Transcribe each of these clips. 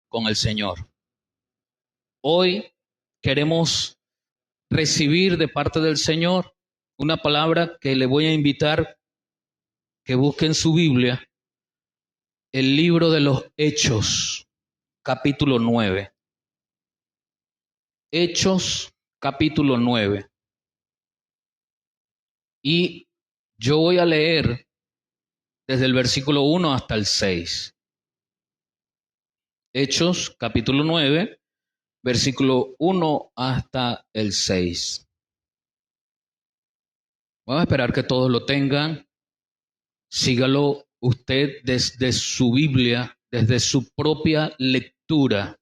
con el Señor. Hoy queremos recibir de parte del Señor una palabra que le voy a invitar que busque en su Biblia el libro de los Hechos, capítulo 9. Hechos, capítulo 9. Y yo voy a leer desde el versículo 1 hasta el 6. Hechos, capítulo 9, versículo 1 hasta el 6. Vamos a esperar que todos lo tengan. Sígalo usted desde su Biblia, desde su propia lectura,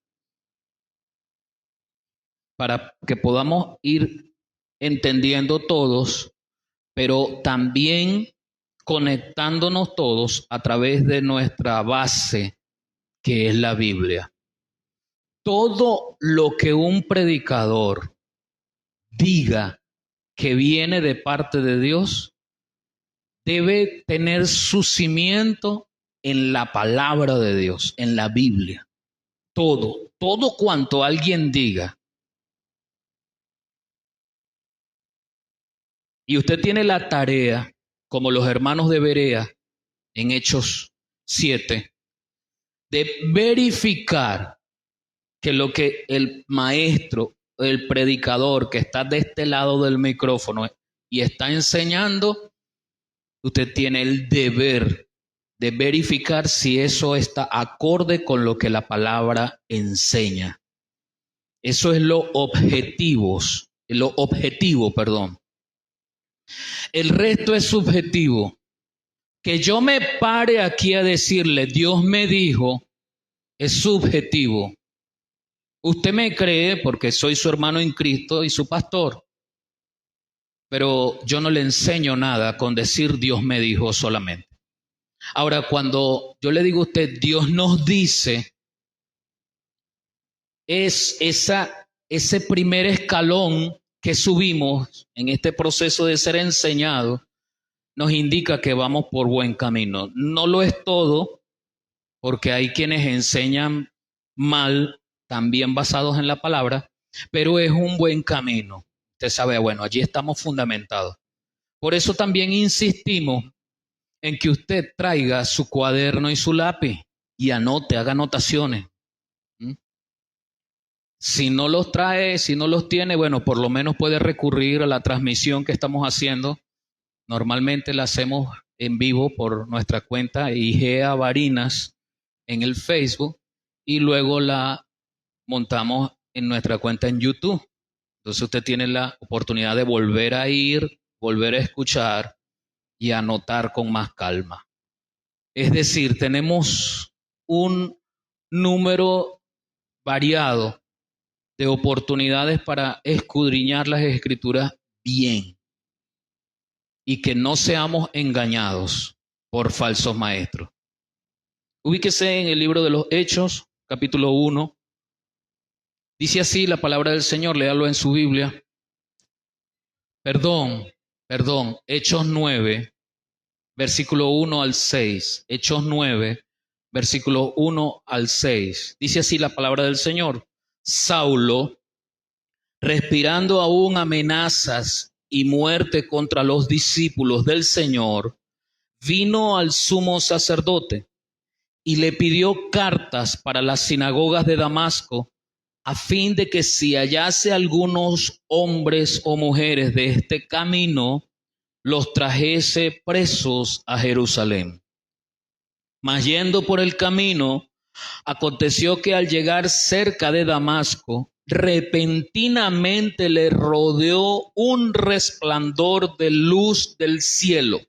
para que podamos ir entendiendo todos, pero también conectándonos todos a través de nuestra base, que es la Biblia. Todo lo que un predicador diga que viene de parte de Dios debe tener su cimiento en la palabra de Dios, en la Biblia. Todo cuanto alguien diga. Y usted tiene la tarea, como los hermanos de Berea, en Hechos 7, de verificar que lo que el maestro, el predicador que está de este lado del micrófono y está enseñando, usted tiene el deber de verificar si eso está acorde con lo que la palabra enseña. Eso es lo objetivo, perdón. El resto es subjetivo. Que yo me pare aquí a decirle, Dios me dijo, es subjetivo. Usted me cree porque soy su hermano en Cristo y su pastor. Pero yo no le enseño nada con decir Dios me dijo solamente. Ahora, cuando yo le digo a usted, Dios nos dice, es ese primer escalón que subimos en este proceso de ser enseñado, nos indica que vamos por buen camino. No lo es todo, porque hay quienes enseñan mal, también basados en la palabra, pero es un buen camino. Usted sabe, bueno, allí estamos fundamentados. Por eso también insistimos en que usted traiga su cuaderno y su lápiz y anote, haga anotaciones. Si no los trae, si no los tiene, bueno, por lo menos puede recurrir a la transmisión que estamos haciendo. Normalmente la hacemos en vivo por nuestra cuenta IGEA Barinas en el Facebook y luego la montamos en nuestra cuenta en YouTube. Entonces usted tiene la oportunidad de volver a ir, volver a escuchar y anotar con más calma. Es decir, tenemos un número variado de oportunidades para escudriñar las Escrituras bien y que no seamos engañados por falsos maestros. Ubíquese en el libro de los Hechos, capítulo 1. Dice así la palabra del Señor, léalo en su Biblia. Perdón, Hechos 9, versículo 1 al 6. Hechos 9, versículo 1 al 6. Dice así la palabra del Señor. Saulo, respirando aún amenazas y muerte contra los discípulos del Señor, vino al sumo sacerdote y le pidió cartas para las sinagogas de Damasco, a fin de que si hallase algunos hombres o mujeres de este camino, los trajese presos a Jerusalén. Mas yendo por el camino, aconteció que al llegar cerca de Damasco, repentinamente le rodeó un resplandor de luz del cielo,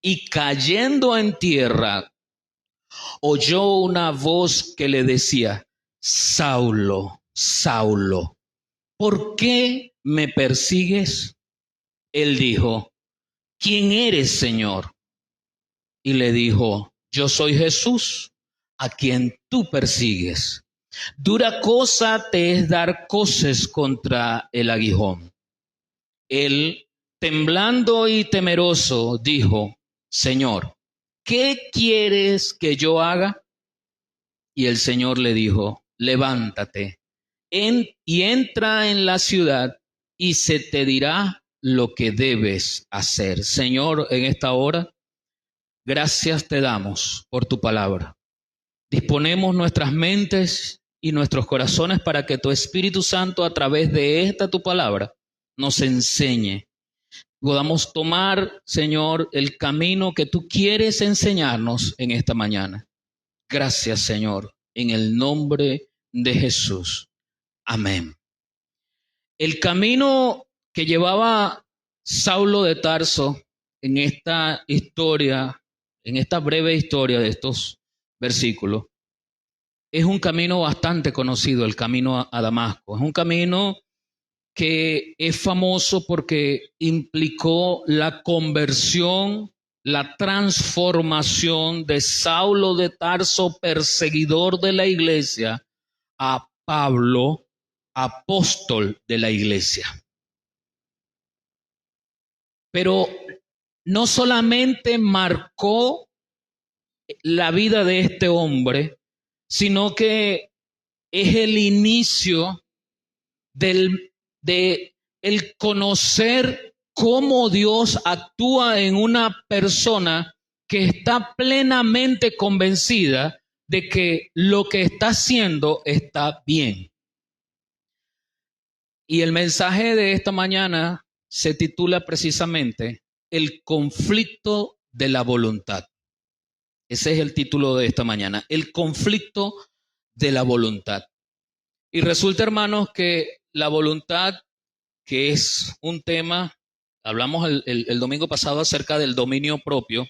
y cayendo en tierra, oyó una voz que le decía: Saulo, Saulo, ¿por qué me persigues? Él dijo: ¿quién eres, Señor? Y le dijo: yo soy Jesús, a quien tú persigues. Dura cosa te es dar coces contra el aguijón. Él, temblando y temeroso, dijo: Señor, ¿qué quieres que yo haga? Y el Señor le dijo, levántate y entra en la ciudad y se te dirá lo que debes hacer. Señor, en esta hora, gracias te damos por tu palabra. Disponemos nuestras mentes y nuestros corazones para que tu Espíritu Santo, a través de esta tu palabra, nos enseñe. Podamos tomar, Señor, el camino que tú quieres enseñarnos en esta mañana. Gracias, Señor, en el nombre de Jesús. Amén. El camino que llevaba Saulo de Tarso en esta historia, en esta breve historia de estos versículos, es un camino bastante conocido, el camino a Damasco. Es un camino que es famoso porque implicó la conversión, la transformación de Saulo de Tarso, perseguidor de la iglesia, a Pablo, apóstol de la iglesia. Pero no solamente marcó la vida de este hombre, sino que es el inicio de el conocer cómo Dios actúa en una persona que está plenamente convencida de que lo que está haciendo está bien. Y el mensaje de esta mañana se titula precisamente El conflicto de la voluntad. Ese es el título de esta mañana, el conflicto de la voluntad. Y resulta, hermanos, que la voluntad, que es un tema, hablamos el domingo pasado acerca del dominio propio,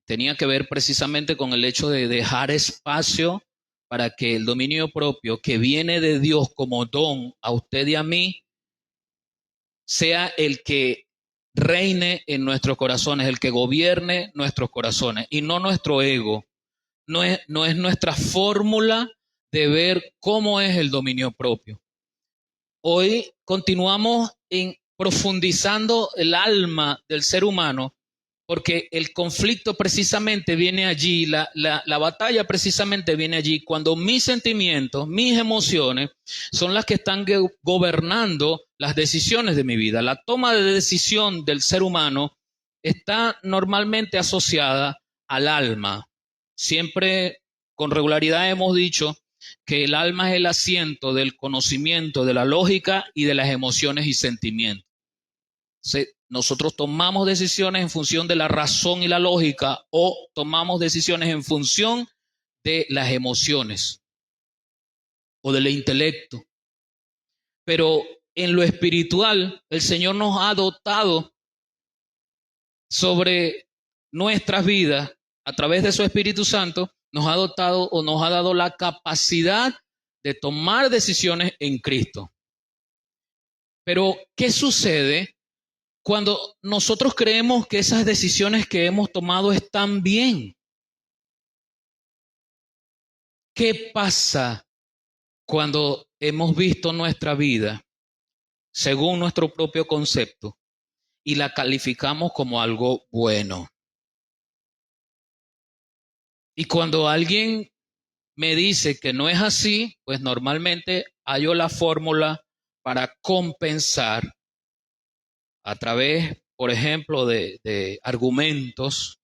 tenía que ver precisamente con el hecho de dejar espacio para que el dominio propio que viene de Dios como don a usted y a mí, sea el que reine en nuestros corazones, el que gobierne nuestros corazones y no nuestro ego. No es nuestra fórmula de ver cómo es el dominio propio. Hoy continuamos profundizando el alma del ser humano, porque el conflicto precisamente viene allí, la batalla precisamente viene allí, cuando mis sentimientos, mis emociones son las que están gobernando las decisiones de mi vida. La toma de decisión del ser humano está normalmente asociada al alma. Siempre con regularidad hemos dicho que el alma es el asiento del conocimiento, de la lógica y de las emociones y sentimientos. Nosotros tomamos decisiones en función de la razón y la lógica, o tomamos decisiones en función de las emociones o del intelecto. Pero en lo espiritual, el Señor nos ha dotado sobre nuestras vidas, a través de su Espíritu Santo, nos ha dotado o nos ha dado la capacidad de tomar decisiones en Cristo. Pero, ¿qué sucede cuando nosotros creemos que esas decisiones que hemos tomado están bien? ¿Qué pasa cuando hemos visto nuestra vida según nuestro propio concepto y la calificamos como algo bueno? Y cuando alguien me dice que no es así, pues normalmente hallo la fórmula para compensar a través, por ejemplo, de argumentos,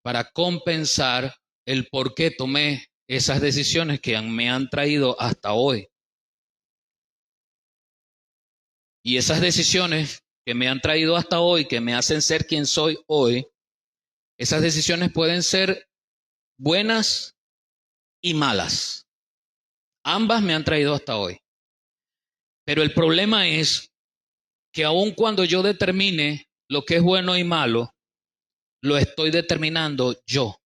para compensar el por qué tomé esas decisiones que me han traído hasta hoy. Y esas decisiones que me han traído hasta hoy, que me hacen ser quien soy hoy, esas decisiones pueden ser buenas y malas. Ambas me han traído hasta hoy. Pero el problema es que aun cuando yo determine lo que es bueno y malo, lo estoy determinando yo.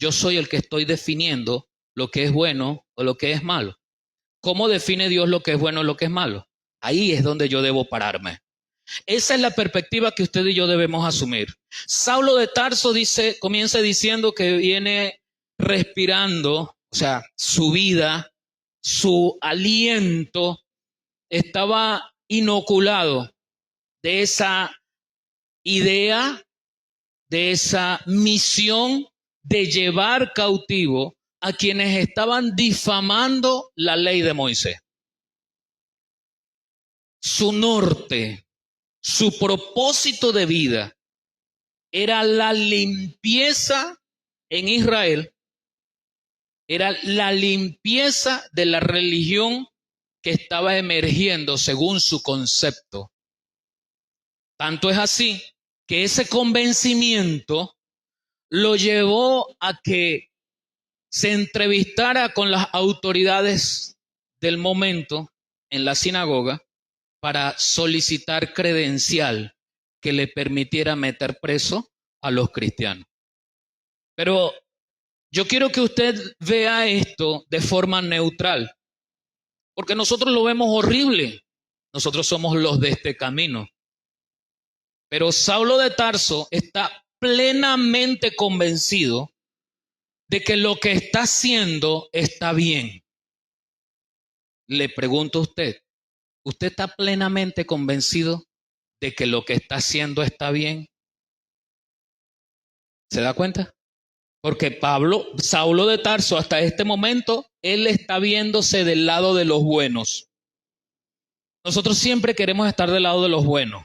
Yo soy el que estoy definiendo lo que es bueno o lo que es malo. ¿Cómo define Dios lo que es bueno o lo que es malo? Ahí es donde yo debo pararme. Esa es la perspectiva que usted y yo debemos asumir. Saulo de Tarso comienza diciendo que viene respirando, o sea, su vida, su aliento estaba inoculado de esa idea, de esa misión de llevar cautivo a quienes estaban difamando la ley de Moisés. Su norte, su propósito de vida era la limpieza en Israel, era la limpieza de la religión que estaba emergiendo según su concepto. Tanto es así que ese convencimiento lo llevó a que se entrevistara con las autoridades del momento en la sinagoga para solicitar credencial que le permitiera meter preso a los cristianos. Pero yo quiero que usted vea esto de forma neutral, porque nosotros lo vemos horrible. Nosotros somos los de este camino. Pero Saulo de Tarso está plenamente convencido de que lo que está haciendo está bien. Le pregunto a usted, ¿usted está plenamente convencido de que lo que está haciendo está bien? ¿Se da cuenta? Porque Saulo de Tarso, hasta este momento, él está viéndose del lado de los buenos. Nosotros siempre queremos estar del lado de los buenos.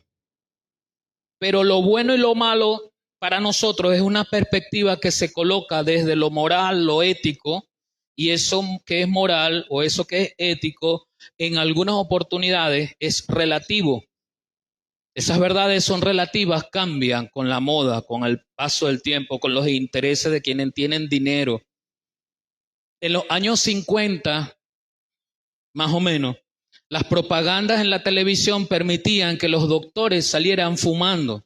Pero lo bueno y lo malo para nosotros es una perspectiva que se coloca desde lo moral, lo ético, y eso que es moral o eso que es ético, en algunas oportunidades es relativo. Esas verdades son relativas, cambian con la moda, con el paso del tiempo, con los intereses de quienes tienen dinero. En los años 50, más o menos, las propagandas en la televisión permitían que los doctores salieran fumando.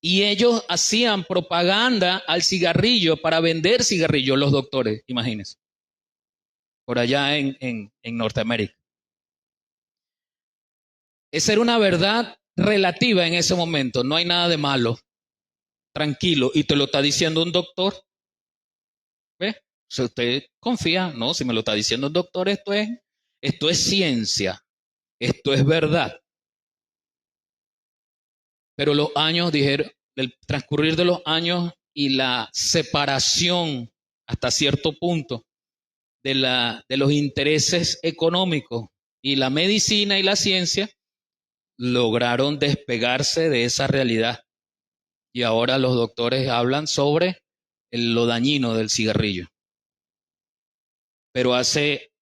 Y ellos hacían propaganda al cigarrillo para vender cigarrillos, los doctores, imagínense, por allá en Norteamérica. Esa era una verdad relativa en ese momento, no hay nada de malo, tranquilo, y te lo está diciendo un doctor. ¿Ve? Si usted confía, no, si me lo está diciendo un doctor, esto es ciencia, esto es verdad. Pero los años, dijeron, el transcurrir de los años y la separación hasta cierto punto de los intereses económicos y la medicina y la ciencia lograron despegarse de esa realidad. Y ahora los doctores hablan sobre lo dañino del cigarrillo. Pero hace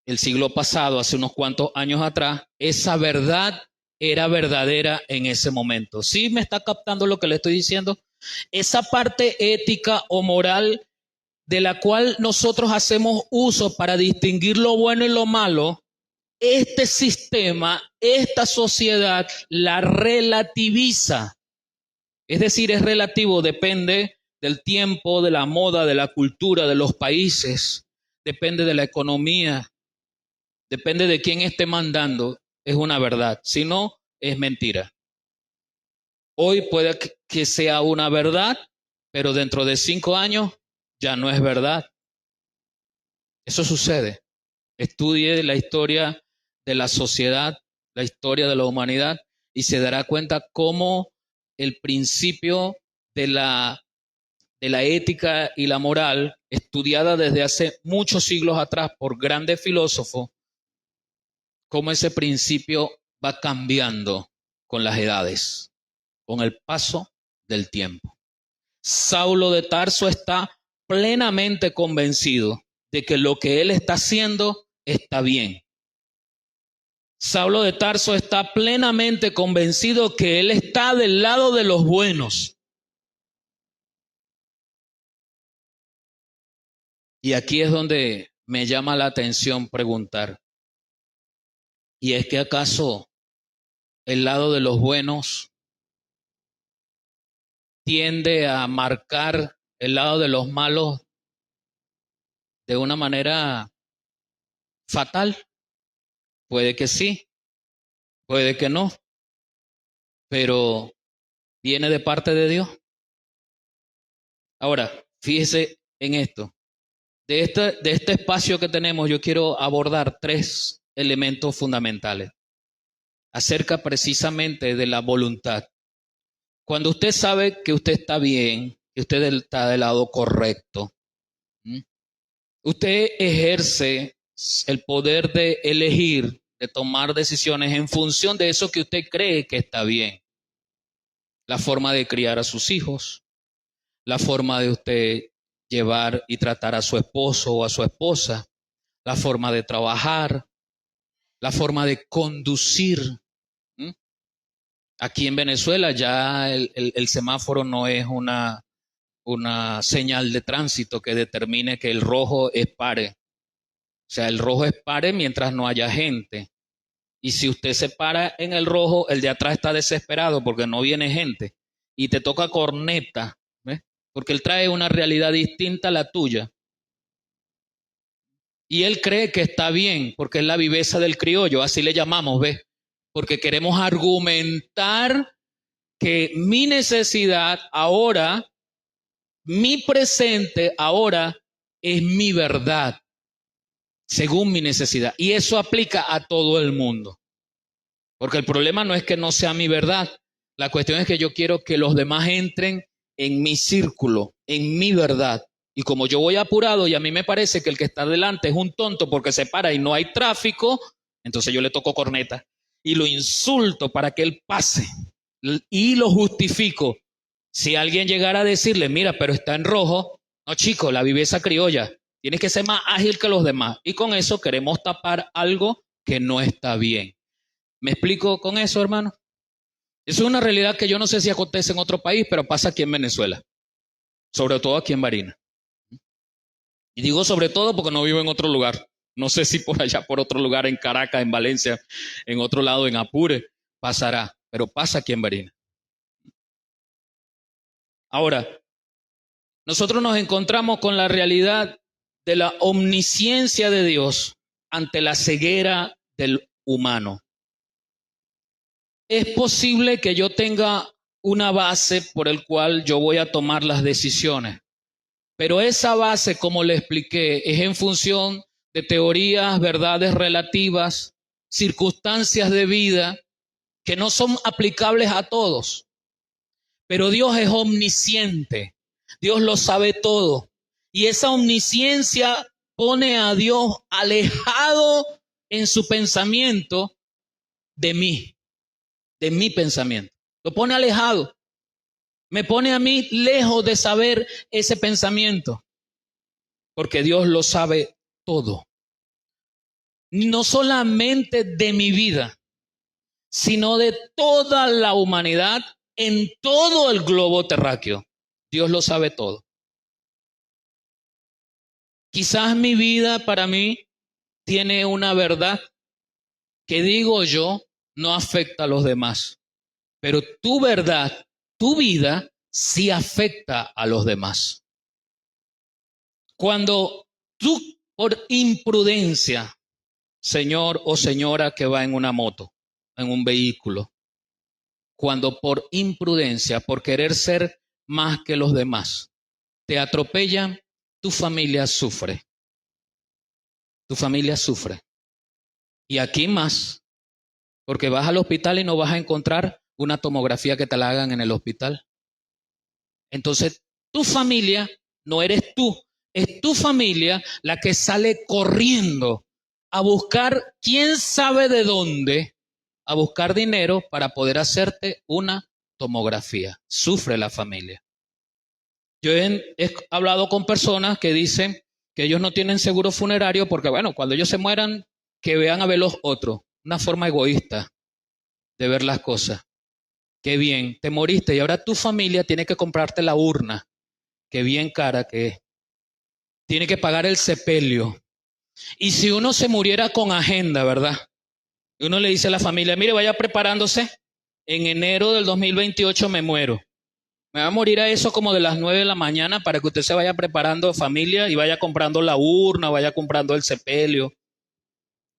el siglo pasado, hace unos cuantos años atrás, esa verdad era verdadera en ese momento. ¿Sí me está captando lo que le estoy diciendo? Esa parte ética o moral de la cual nosotros hacemos uso para distinguir lo bueno y lo malo, este sistema, esta sociedad la relativiza. Es decir, es relativo, depende del tiempo, de la moda, de la cultura, de los países, depende de la economía, depende de quién esté mandando, es una verdad. Si no, es mentira. Hoy puede que sea una verdad, pero dentro de 5 años ya no es verdad. Eso sucede. Estudie la historia de la sociedad, la historia de la humanidad, y se dará cuenta cómo el principio de la ética y la moral, estudiada desde hace muchos siglos atrás por grandes filósofos, cómo ese principio va cambiando con las edades, con el paso del tiempo. Saulo de Tarso está plenamente convencido de que lo que él está haciendo está bien. Saulo de Tarso está plenamente convencido que él está del lado de los buenos. Y aquí es donde me llama la atención preguntar, ¿y es que acaso el lado de los buenos tiende a marcar el lado de los malos de una manera fatal? Puede que sí, puede que no, pero viene de parte de Dios. Ahora, fíjese en esto. De este espacio que tenemos, yo quiero abordar 3 elementos fundamentales acerca precisamente de la voluntad. Cuando usted sabe que usted está bien, que usted está del lado correcto, Usted ejerce el poder de elegir, de tomar decisiones en función de eso que usted cree que está bien. La forma de criar a sus hijos, la forma de usted llevar y tratar a su esposo o a su esposa, la forma de trabajar, la forma de conducir. ¿Mm? Aquí en Venezuela ya el semáforo no es una señal de tránsito que determine que el rojo es pare. O sea, el rojo es pare mientras no haya gente. Y si usted se para en el rojo, el de atrás está desesperado porque no viene gente. Y te toca corneta, ¿ves? Porque él trae una realidad distinta a la tuya. Y él cree que está bien, porque es la viveza del criollo, así le llamamos, ¿ves? Porque queremos argumentar que mi necesidad ahora, mi presente ahora es mi verdad, según mi necesidad. Y eso aplica a todo el mundo. Porque el problema no es que no sea mi verdad. La cuestión es que yo quiero que los demás entren en mi círculo, en mi verdad. Y como yo voy apurado y a mí me parece que el que está delante es un tonto porque se para y no hay tráfico, entonces yo le toco corneta y lo insulto para que él pase y lo justifico. Si alguien llegara a decirle, mira, pero está en rojo, no chico, la viveza criolla, tienes que ser más ágil que los demás. Y con eso queremos tapar algo que no está bien. ¿Me explico con eso, hermano? Eso es una realidad que yo no sé si acontece en otro país, pero pasa aquí en Venezuela, sobre todo aquí en Barinas. Y digo sobre todo porque no vivo en otro lugar. No sé si por allá, por otro lugar, en Caracas, en Valencia, en otro lado, en Apure, pasará, pero pasa aquí en Barinas. Ahora, nosotros nos encontramos con la realidad de la omnisciencia de Dios ante la ceguera del humano. Es posible que yo tenga una base por el cual yo voy a tomar las decisiones, pero esa base, como le expliqué, es en función de teorías, verdades relativas, circunstancias de vida que no son aplicables a todos. Pero Dios es omnisciente, Dios lo sabe todo. Y esa omnisciencia pone a Dios alejado en su pensamiento de mi pensamiento. Lo pone alejado. Me pone a mí lejos de saber ese pensamiento. Porque Dios lo sabe todo. No solamente de mi vida, sino de toda la humanidad en todo el globo terráqueo. Dios lo sabe todo. Quizás mi vida para mí tiene una verdad que digo yo no afecta a los demás. Pero tu verdad, tu vida, sí afecta a los demás. Cuando tú, por imprudencia, señor o señora que va en una moto, en un vehículo, cuando por imprudencia, por querer ser más que los demás, te atropellan, tu familia sufre. Tu familia sufre. Y aquí más, porque vas al hospital y no vas a encontrar una tomografía que te la hagan en el hospital. Entonces, tu familia no eres tú, es tu familia la que sale corriendo a buscar quién sabe de dónde, a buscar dinero para poder hacerte una tomografía. Sufre la familia. Yo he hablado con personas que dicen que ellos no tienen seguro funerario porque, bueno, cuando ellos se mueran, que vean a ver los otros. Una forma egoísta de ver las cosas. Qué bien, te moriste y ahora tu familia tiene que comprarte la urna. Qué bien cara que es. Tiene que pagar el sepelio. Y si uno se muriera con agenda, ¿verdad? Y uno le dice a la familia, mire, vaya preparándose. En enero del 2028 me muero. Me va a morir a eso como de las 9 de la mañana para que usted se vaya preparando familia y vaya comprando la urna, vaya comprando el sepelio.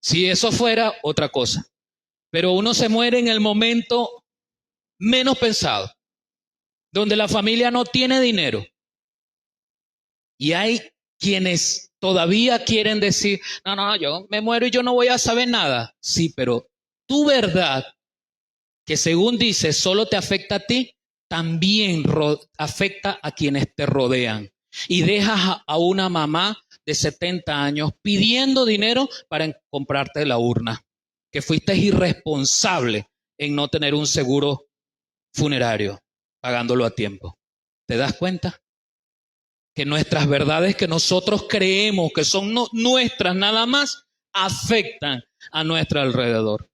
Si eso fuera, otra cosa. Pero uno se muere en el momento menos pensado, donde la familia no tiene dinero. Y hay quienes todavía quieren decir, no, yo me muero y yo no voy a saber nada. Sí, pero tu verdad, que según dice solo te afecta a ti, también afecta a quienes te rodean. Y dejas a una mamá de 70 años pidiendo dinero para comprarte la urna, que fuiste irresponsable en no tener un seguro funerario, pagándolo a tiempo. ¿Te das cuenta? Que nuestras verdades que nosotros creemos que son nuestras nada más afectan a nuestro alrededor.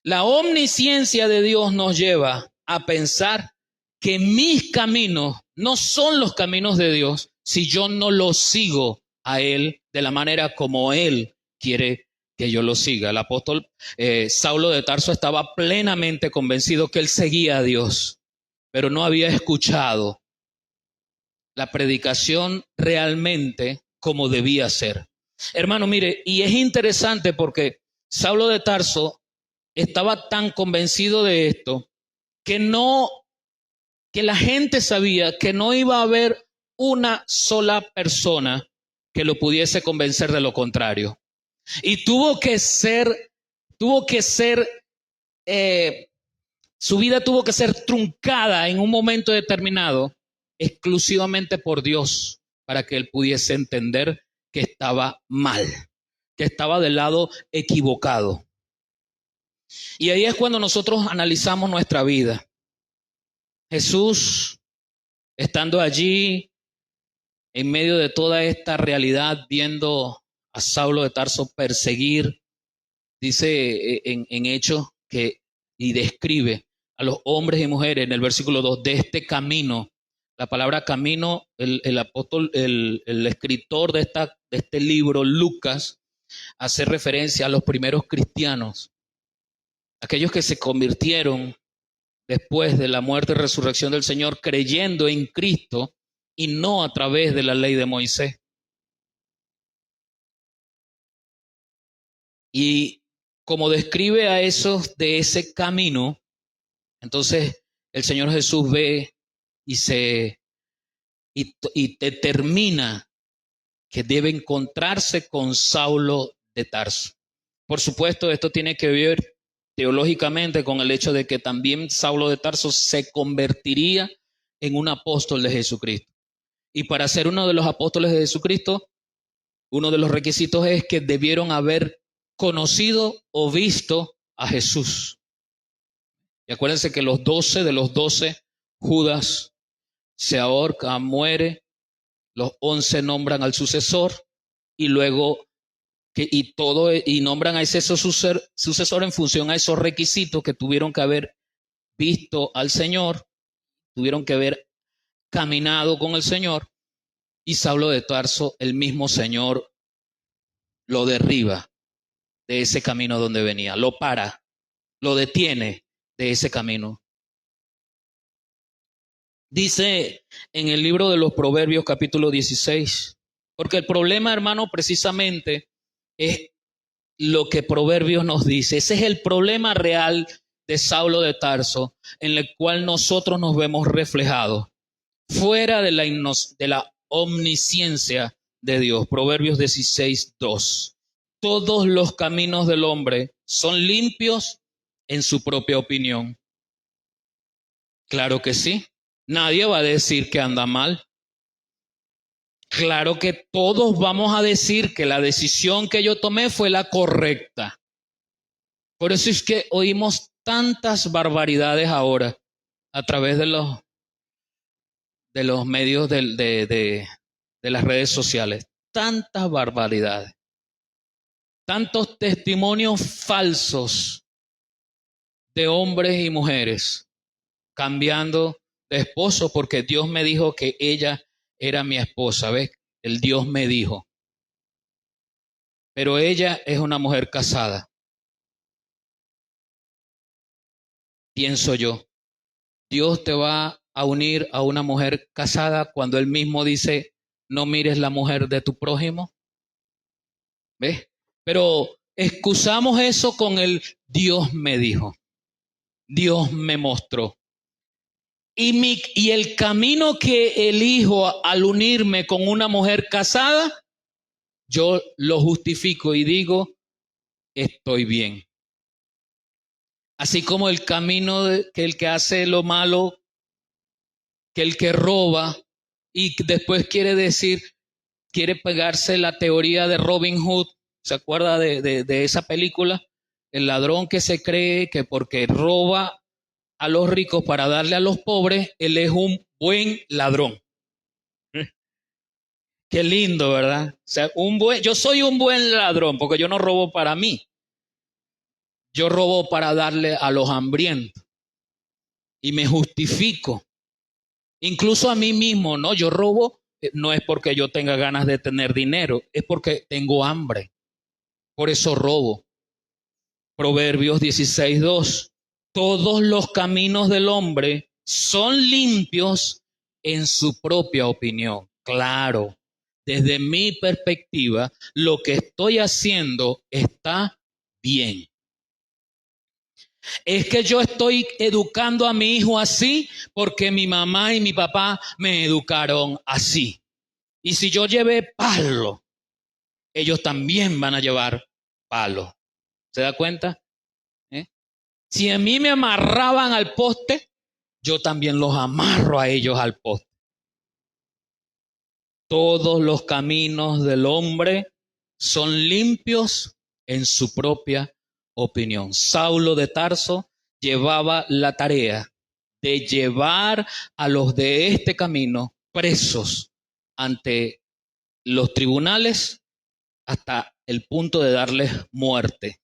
La omnisciencia de Dios nos lleva a pensar que mis caminos no son los caminos de Dios si yo no los sigo a Él de la manera como Él quiere que yo lo siga. El apóstol Saulo de Tarso estaba plenamente convencido que él seguía a Dios, pero no había escuchado la predicación realmente como debía ser. Hermano, mire, y es interesante porque Saulo de Tarso estaba tan convencido de esto que la gente sabía que no iba a haber una sola persona que lo pudiese convencer de lo contrario. Y su vida tuvo que ser truncada en un momento determinado exclusivamente por Dios para que él pudiese entender que estaba mal, que estaba del lado equivocado. Y ahí es cuando nosotros analizamos nuestra vida. Jesús, estando allí en medio de toda esta realidad, viendo a Saulo de Tarso perseguir, dice en Hechos y describe a los hombres y mujeres en el versículo 2 de este camino. La palabra camino, el apóstol, el escritor de este libro, Lucas, hace referencia a los primeros cristianos, aquellos que se convirtieron después de la muerte y resurrección del Señor, creyendo en Cristo y no a través de la ley de Moisés. Y como describe a esos de ese camino, entonces el Señor Jesús ve y determina que debe encontrarse con Saulo de Tarso. Por supuesto, esto tiene que ver teológicamente con el hecho de que también Saulo de Tarso se convertiría en un apóstol de Jesucristo. Y para ser uno de los apóstoles de Jesucristo, uno de los requisitos es que debieron haber conocido o visto a Jesús. Y acuérdense que de los 12, Judas se ahorca, muere, los 11 nombran al sucesor y luego y nombran a ese sucesor en función a esos requisitos que tuvieron que haber visto al Señor, tuvieron que haber caminado con el Señor, y Saulo de Tarso, el mismo Señor lo derriba de ese camino donde venía, lo para, lo detiene de ese camino. Dice en el libro de los Proverbios capítulo 16, porque el problema, hermano, precisamente es lo que Proverbios nos dice. Ese es el problema real de Saulo de Tarso, en el cual nosotros nos vemos reflejados, fuera de la omnisciencia de Dios. Proverbios 16, 2. Todos los caminos del hombre son limpios en su propia opinión. Claro que sí. Nadie va a decir que anda mal. Claro que todos vamos a decir que la decisión que yo tomé fue la correcta. Por eso es que oímos tantas barbaridades ahora a través de los medios de las redes sociales. Tantas barbaridades. Tantos testimonios falsos de hombres y mujeres cambiando de esposo porque Dios me dijo que ella era mi esposa. ¿Ves? El Dios me dijo. Pero ella es una mujer casada. Pienso yo, Dios te va a unir a una mujer casada cuando Él mismo dice, no mires la mujer de tu prójimo. ¿Ves? Pero excusamos eso con el Dios me dijo, Dios me mostró. Y el camino que elijo al unirme con una mujer casada, yo lo justifico y digo, estoy bien. Así como el camino que el que hace lo malo, que el que roba y después quiere decir, quiere pegarse la teoría de Robin Hood. ¿Se acuerda de esa película? El ladrón que se cree que porque roba a los ricos para darle a los pobres, él es un buen ladrón. Qué lindo, ¿verdad? O sea, yo soy un buen ladrón porque yo no robo para mí. Yo robo para darle a los hambrientos y me justifico. Incluso a mí mismo, ¿no? Yo robo, no es porque yo tenga ganas de tener dinero, es porque tengo hambre. Por eso robo. Proverbios 16:2. Todos los caminos del hombre son limpios en su propia opinión. Claro, desde mi perspectiva, lo que estoy haciendo está bien. Es que yo estoy educando a mi hijo así porque mi mamá y mi papá me educaron así. Y si yo llevé palo, ellos también van a llevar palo. ¿Se da cuenta? ¿Eh? Si a mí me amarraban al poste, yo también los amarro a ellos al poste. Todos los caminos del hombre son limpios en su propia opinión. Saulo de Tarso llevaba la tarea de llevar a los de este camino presos ante los tribunales hasta el punto de darles muerte.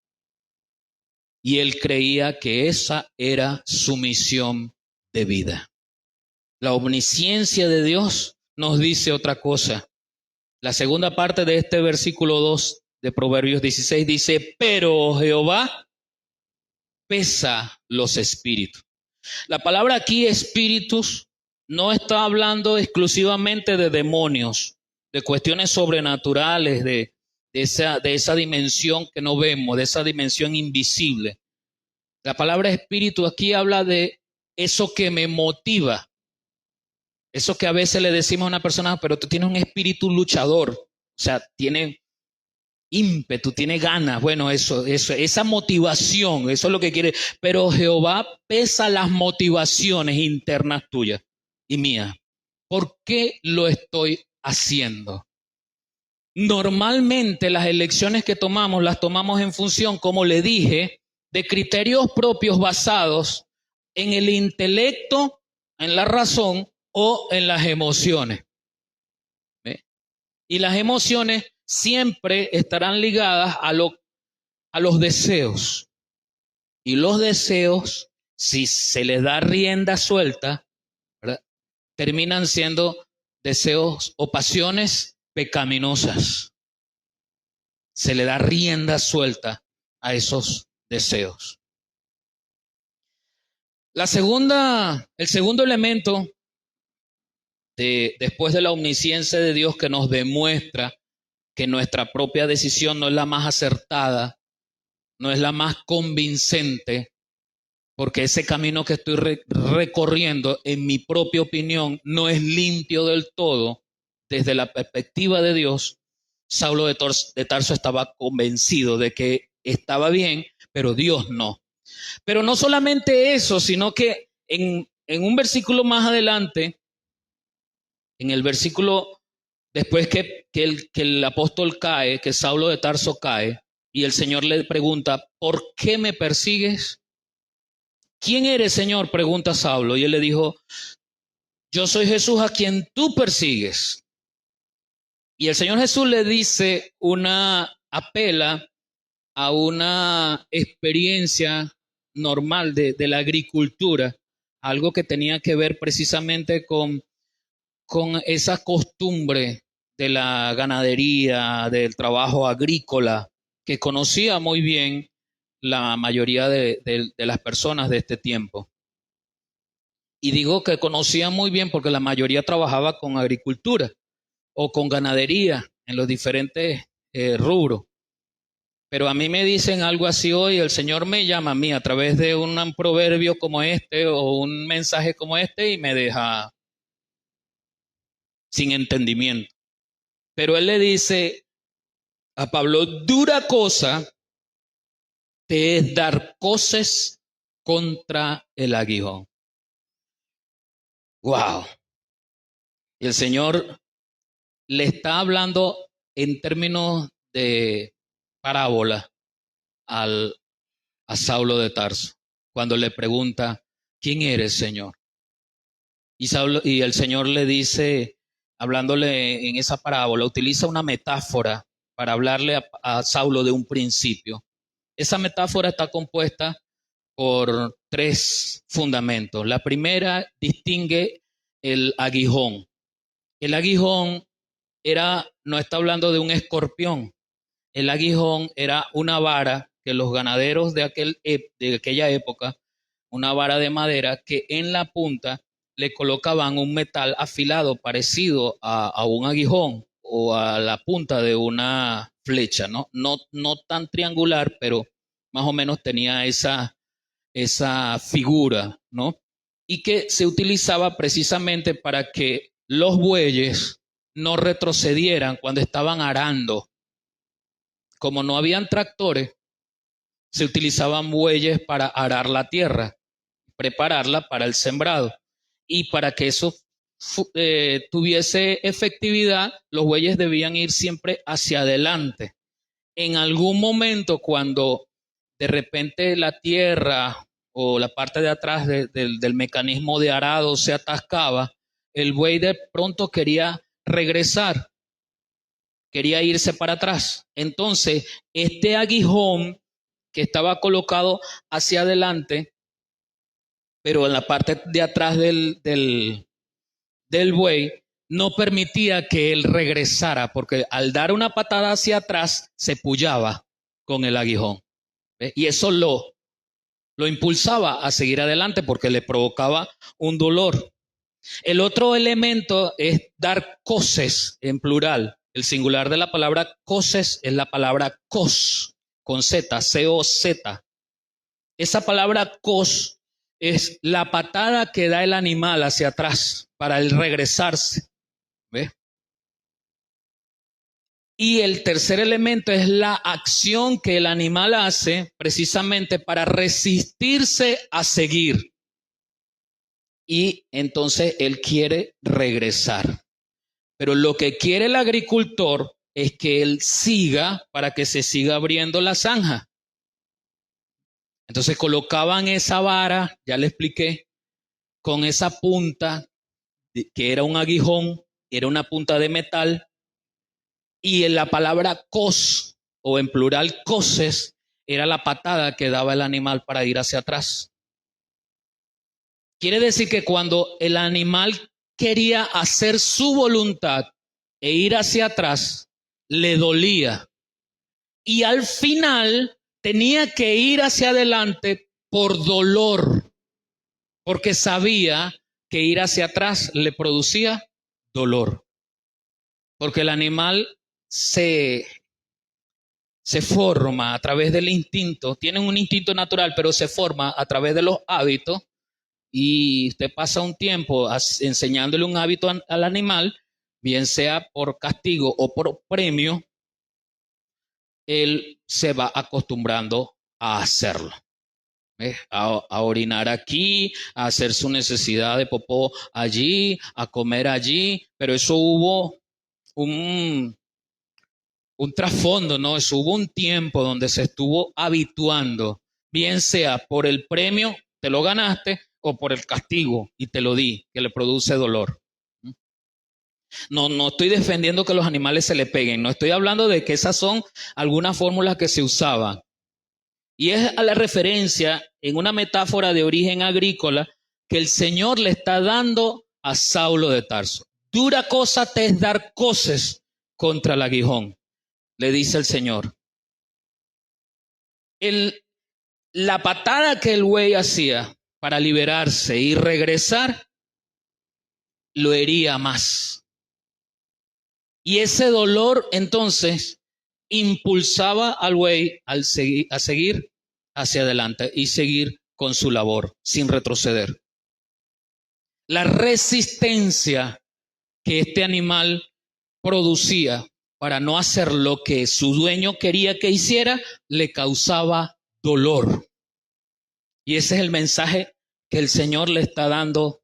Y él creía que esa era su misión de vida. La omnisciencia de Dios nos dice otra cosa. La segunda parte de este versículo 2 de Proverbios 16 dice, pero Jehová pesa los espíritus. La palabra aquí espíritus no está hablando exclusivamente de demonios, de cuestiones sobrenaturales, de esa dimensión que no vemos, de esa dimensión invisible. La palabra espíritu aquí habla de eso que me motiva. Eso que a veces le decimos a una persona, pero tú tienes un espíritu luchador, o sea, tiene ímpetu, tiene ganas. Bueno, esa motivación, eso es lo que quiere. Pero Jehová pesa las motivaciones internas tuyas y mías. ¿Por qué lo estoy haciendo? Normalmente las elecciones que tomamos las tomamos en función, como le dije, de criterios propios basados en el intelecto, en la razón o en las emociones. ¿Ve? Y las emociones siempre estarán ligadas a los deseos. Y los deseos, si se les da rienda suelta, ¿verdad?, terminan siendo deseos o pasiones pecaminosas. Se le da rienda suelta a esos deseos. El segundo elemento después de la omnisciencia de Dios que nos demuestra que nuestra propia decisión no es la más acertada, no es la más convincente, porque ese camino que estoy recorriendo, en mi propia opinión, no es limpio del todo. Desde la perspectiva de Dios, Saulo de Tarso estaba convencido de que estaba bien, pero Dios no. Pero no solamente eso, sino que en un versículo más adelante, en el versículo después que el apóstol cae, que Saulo de Tarso cae, y el Señor le pregunta, ¿por qué me persigues? ¿Quién eres, Señor?, pregunta Saulo. Y él le dijo, yo soy Jesús a quien tú persigues. Y el Señor Jesús le dice apela a una experiencia normal de la agricultura, algo que tenía que ver precisamente con esa costumbre de la ganadería, del trabajo agrícola, que conocía muy bien la mayoría de las personas de este tiempo. Y digo que conocía muy bien porque la mayoría trabajaba con agricultura o con ganadería en los diferentes rubros. Pero a mí me dicen algo así hoy, el Señor me llama a mí a través de un proverbio como este o un mensaje como este y me deja sin entendimiento. Pero Él le dice a Pablo, dura cosa te es dar coces contra el aguijón. ¡Wow! Y el Señor le está hablando en términos de parábola a Saulo de Tarso, cuando le pregunta, ¿quién eres, Señor? Y el Señor le dice, hablándole en esa parábola, utiliza una metáfora para hablarle a Saulo de un principio. Esa metáfora está compuesta por tres fundamentos. La primera distingue el aguijón. El aguijón no está hablando de un escorpión. El aguijón era una vara que los ganaderos de aquella época, una vara de madera que en la punta le colocaban un metal afilado parecido a un aguijón o a la punta de una flecha, ¿no? No tan triangular, pero más o menos tenía esa figura, ¿no? Y que se utilizaba precisamente para que los bueyes no retrocedieran cuando estaban arando. Como no habían tractores, se utilizaban bueyes para arar la tierra, prepararla para el sembrado. Y para que eso tuviese efectividad, los bueyes debían ir siempre hacia adelante. En algún momento, cuando de repente la tierra o la parte de atrás del mecanismo de arado se atascaba, el buey de pronto quería regresar, quería irse para atrás. Entonces, este aguijón que estaba colocado hacia adelante, pero en la parte de atrás del buey, no permitía que él regresara, porque al dar una patada hacia atrás, se pullaba con el aguijón. Y eso lo impulsaba a seguir adelante porque le provocaba un dolor. El otro elemento es dar coces en plural. El singular de la palabra coces es la palabra cos, con Z, C-O-Z. Esa palabra cos es la patada que da el animal hacia atrás para el regresarse. ¿Ves? Y el tercer elemento es la acción que el animal hace precisamente para resistirse a seguir. Y entonces él quiere regresar. Pero lo que quiere el agricultor es que él siga para que se siga abriendo la zanja. Entonces colocaban esa vara, ya le expliqué, con esa punta que era un aguijón, era una punta de metal, y en la palabra cos, o en plural coces, era la patada que daba el animal para ir hacia atrás. Quiere decir que cuando el animal quería hacer su voluntad e ir hacia atrás, le dolía. Y al final tenía que ir hacia adelante por dolor, porque sabía que ir hacia atrás le producía dolor. Porque el animal se forma a través del instinto, tienen un instinto natural, pero se forma a través de los hábitos. Y usted pasa un tiempo enseñándole un hábito al animal, bien sea por castigo o por premio, él se va acostumbrando a hacerlo. A orinar aquí, a hacer su necesidad de popó allí, a comer allí, pero eso hubo un trasfondo, ¿no? Eso hubo un tiempo donde se estuvo habituando, bien sea por el premio, te lo ganaste, o por el castigo, y te lo di, que le produce dolor. No estoy defendiendo que los animales se le peguen, no estoy hablando de que esas son algunas fórmulas que se usaban. Y es a la referencia en una metáfora de origen agrícola que el Señor le está dando a Saulo de Tarso. Dura cosa te es dar coces contra el aguijón, le dice el Señor. La patada que el buey hacía para liberarse y regresar, lo hería más. Y ese dolor entonces impulsaba al buey a seguir hacia adelante y seguir con su labor sin retroceder. La resistencia que este animal producía para no hacer lo que su dueño quería que hiciera, le causaba dolor. Y ese es el mensaje que el Señor le está dando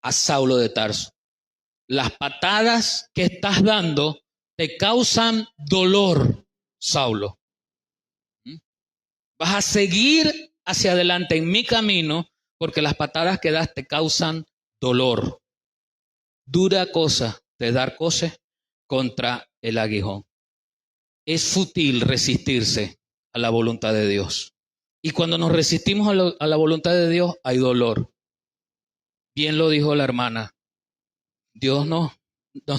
a Saulo de Tarso. las patadas que estás dando te causan dolor, Saulo. Vas a seguir hacia adelante en mi camino porque las patadas que das te causan dolor. Dura cosa de dar cosas contra el aguijón. Es fútil resistirse a la voluntad de Dios. Y cuando nos resistimos a la voluntad de Dios, hay dolor. Bien lo dijo la hermana. Dios nos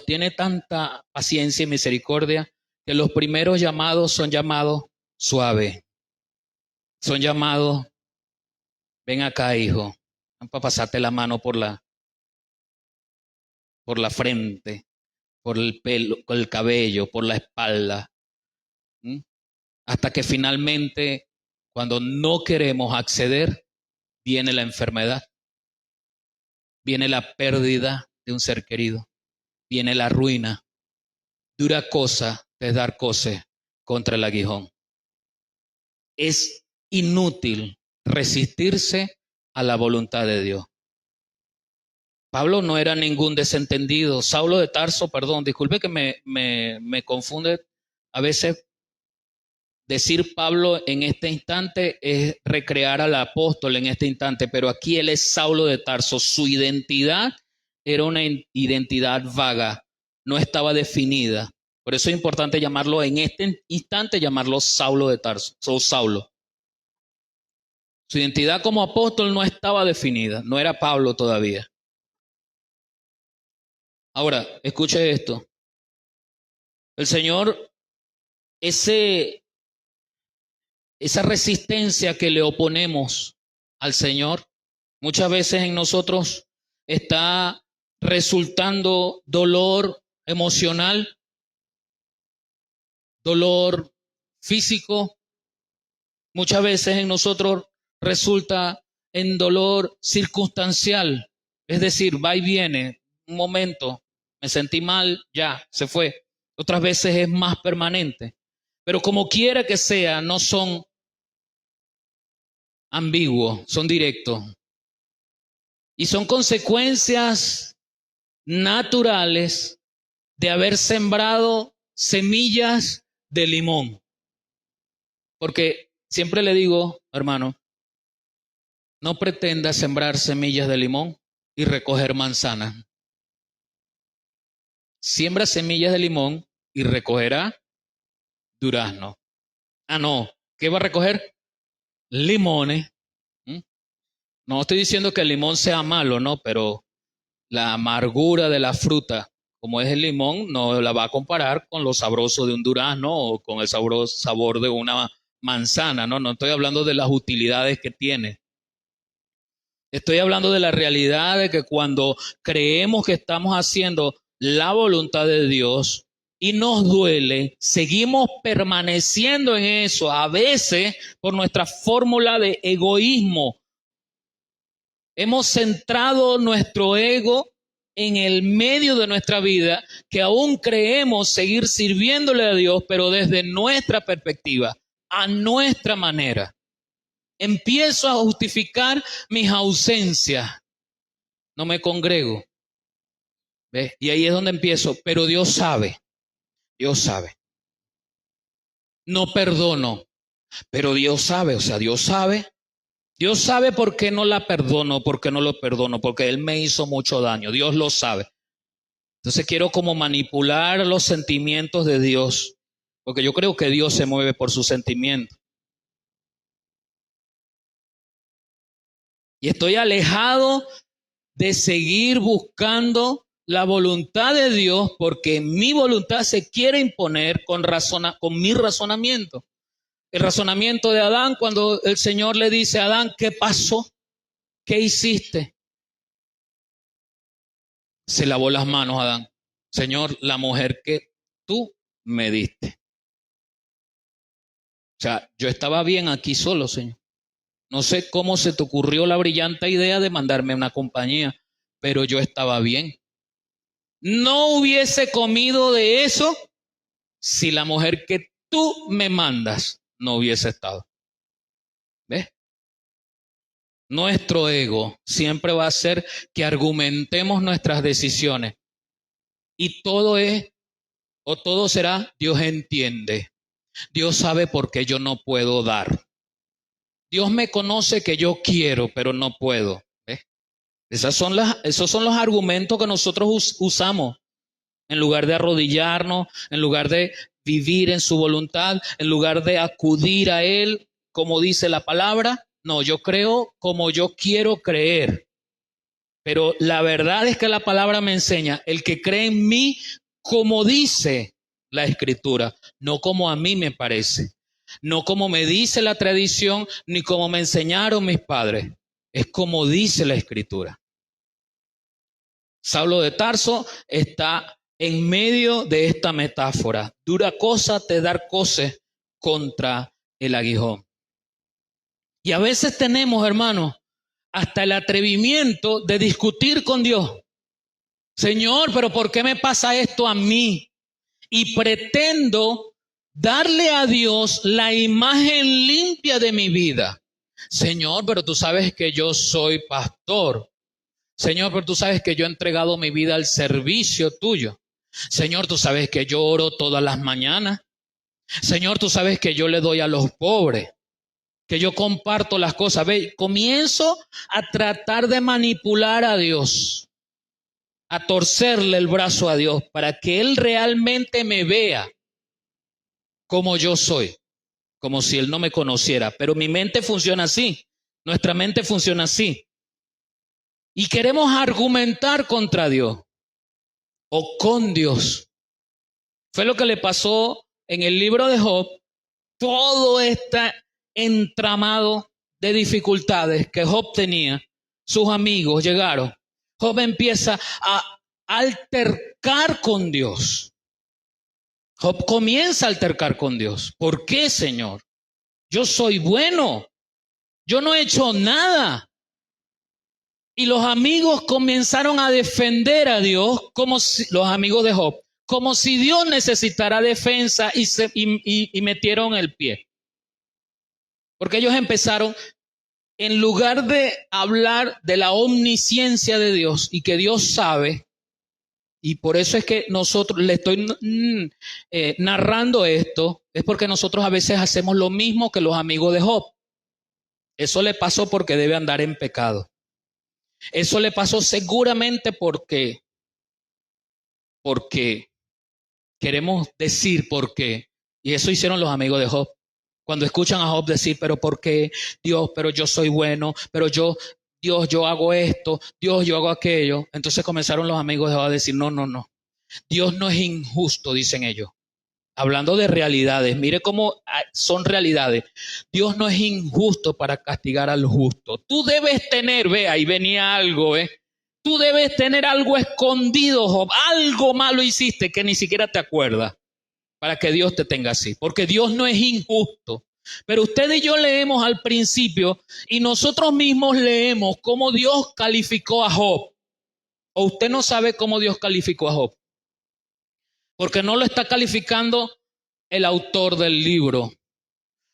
tiene tanta paciencia y misericordia que los primeros llamados son llamados suaves. Son llamados, ven acá, hijo, para pasarte la mano por la frente, por el pelo, por el cabello, por la espalda. Hasta que finalmente, cuando no queremos acceder, viene la enfermedad, viene la pérdida de un ser querido, viene la ruina. Dura cosa es dar cosas contra el aguijón. Es inútil resistirse a la voluntad de Dios. Pablo no era ningún desentendido. Saulo de Tarso, perdón, disculpe que me confunde a veces. Decir Pablo en este instante es recrear al apóstol en este instante, pero aquí él es Saulo de Tarso. Su identidad era una identidad vaga, no estaba definida. Por eso es importante llamarlo en este instante, llamarlo Saulo de Tarso, Saulo. Su identidad como apóstol no estaba definida, no era Pablo todavía. Ahora, escuche esto. El Señor, esa resistencia que le oponemos al Señor, muchas veces en nosotros está resultando dolor emocional, dolor físico, muchas veces en nosotros resulta en dolor circunstancial, es decir, va y viene, un momento, me sentí mal, ya, se fue. Otras veces es más permanente, pero como quiera que sea, no son ambiguos, son directos. Y son consecuencias naturales de haber sembrado semillas de limón. Porque siempre le digo, hermano, no pretenda sembrar semillas de limón y recoger manzanas. Siembra semillas de limón y recogerá durazno. Ah, no, ¿qué va a recoger? Limones. No estoy diciendo que el limón sea malo, no, pero la amargura de la fruta, como es el limón, no la va a comparar con lo sabroso de un durazno o con el sabor de una manzana, no, no estoy hablando de las utilidades que tiene. Estoy hablando de la realidad de que cuando creemos que estamos haciendo la voluntad de Dios y nos duele, seguimos permaneciendo en eso, a veces por nuestra fórmula de egoísmo. Hemos centrado nuestro ego en el medio de nuestra vida, que aún creemos seguir sirviéndole a Dios, pero desde nuestra perspectiva, a nuestra manera. Empiezo a justificar mis ausencias. No me congrego. ¿Ves? Y ahí es donde empiezo. Pero Dios sabe. Dios sabe. No perdono. Pero Dios sabe. O sea, Dios sabe. Dios sabe por qué no la perdono, por qué no lo perdono, porque Él me hizo mucho daño. Dios lo sabe. Entonces quiero como manipular los sentimientos de Dios, porque yo creo que Dios se mueve por sus sentimientos. Y estoy alejado de seguir buscando la voluntad de Dios porque mi voluntad se quiere imponer con mi razonamiento. El razonamiento de Adán cuando el Señor le dice a Adán, ¿qué pasó? ¿Qué hiciste? Se lavó las manos Adán. Señor, la mujer que tú me diste. O sea, yo estaba bien aquí solo, Señor. No sé cómo se te ocurrió la brillante idea de mandarme a una compañía, pero yo estaba bien. No hubiese comido de eso si la mujer que tú me mandas no hubiese estado. ¿Ves? Nuestro ego siempre va a hacer que argumentemos nuestras decisiones. y todo es, o todo será, Dios entiende. Dios sabe por qué yo no puedo dar. Dios me conoce que yo quiero, pero no puedo. ¿Ves? Esos son los argumentos que nosotros usamos en lugar de arrodillarnos, en lugar de vivir en su voluntad, en lugar de acudir a Él, como dice la palabra. No, yo creo como yo quiero creer. Pero la verdad es que la palabra me enseña, el que cree en mí, como dice la Escritura, no como a mí me parece, no como me dice la tradición, ni como me enseñaron mis padres, es como dice la Escritura. Saulo de Tarso está en medio de esta metáfora. Dura cosa te dar coces contra el aguijón. Y a veces tenemos, hermanos, hasta el atrevimiento de discutir con Dios. Señor, pero ¿por qué me pasa esto a mí? Y pretendo darle a Dios la imagen limpia de mi vida. Señor, pero tú sabes que yo soy pastor. Señor, pero tú sabes que yo he entregado mi vida al servicio tuyo. Señor, tú sabes que yo oro todas las mañanas. Señor, tú sabes que yo le doy a los pobres, que yo comparto las cosas. Ve, comienzo a tratar de manipular a Dios, a torcerle el brazo a Dios para que Él realmente me vea como yo soy, como si Él no me conociera. Pero mi mente funciona así, nuestra mente funciona así. Y queremos argumentar contra Dios o con Dios. Fue lo que le pasó en el libro de Job. Todo este entramado de dificultades que Job tenía, sus amigos llegaron. Job empieza a altercar con Dios. Job comienza a altercar con Dios. ¿Por qué, Señor? Yo soy bueno. Yo no he hecho nada. Y los amigos comenzaron a defender a Dios, como si, los amigos de Job, como si Dios necesitara defensa y metieron el pie. Porque ellos empezaron, en lugar de hablar de la omnisciencia de Dios y que Dios sabe, y por eso es que nosotros le estoy narrando esto, es porque nosotros a veces hacemos lo mismo que los amigos de Job. Eso le pasó porque debe andar en pecado. Eso le pasó seguramente porque queremos decir por qué. Y eso hicieron los amigos de Job. Cuando escuchan a Job decir, pero ¿por qué? Dios, pero yo soy bueno, pero Dios, yo hago esto, Dios, yo hago aquello. Entonces comenzaron los amigos de Job a decir, no. Dios no es injusto, dicen ellos. Hablando de realidades, mire cómo son realidades. Dios no es injusto para castigar al justo. Tú debes tener, ve, ahí venía algo, tú debes tener algo escondido, Job. Algo malo hiciste que ni siquiera te acuerdas para que Dios te tenga así. Porque Dios no es injusto. Pero usted y yo leemos al principio y nosotros mismos leemos cómo Dios calificó a Job. ¿O usted no sabe cómo Dios calificó a Job? Porque no lo está calificando el autor del libro,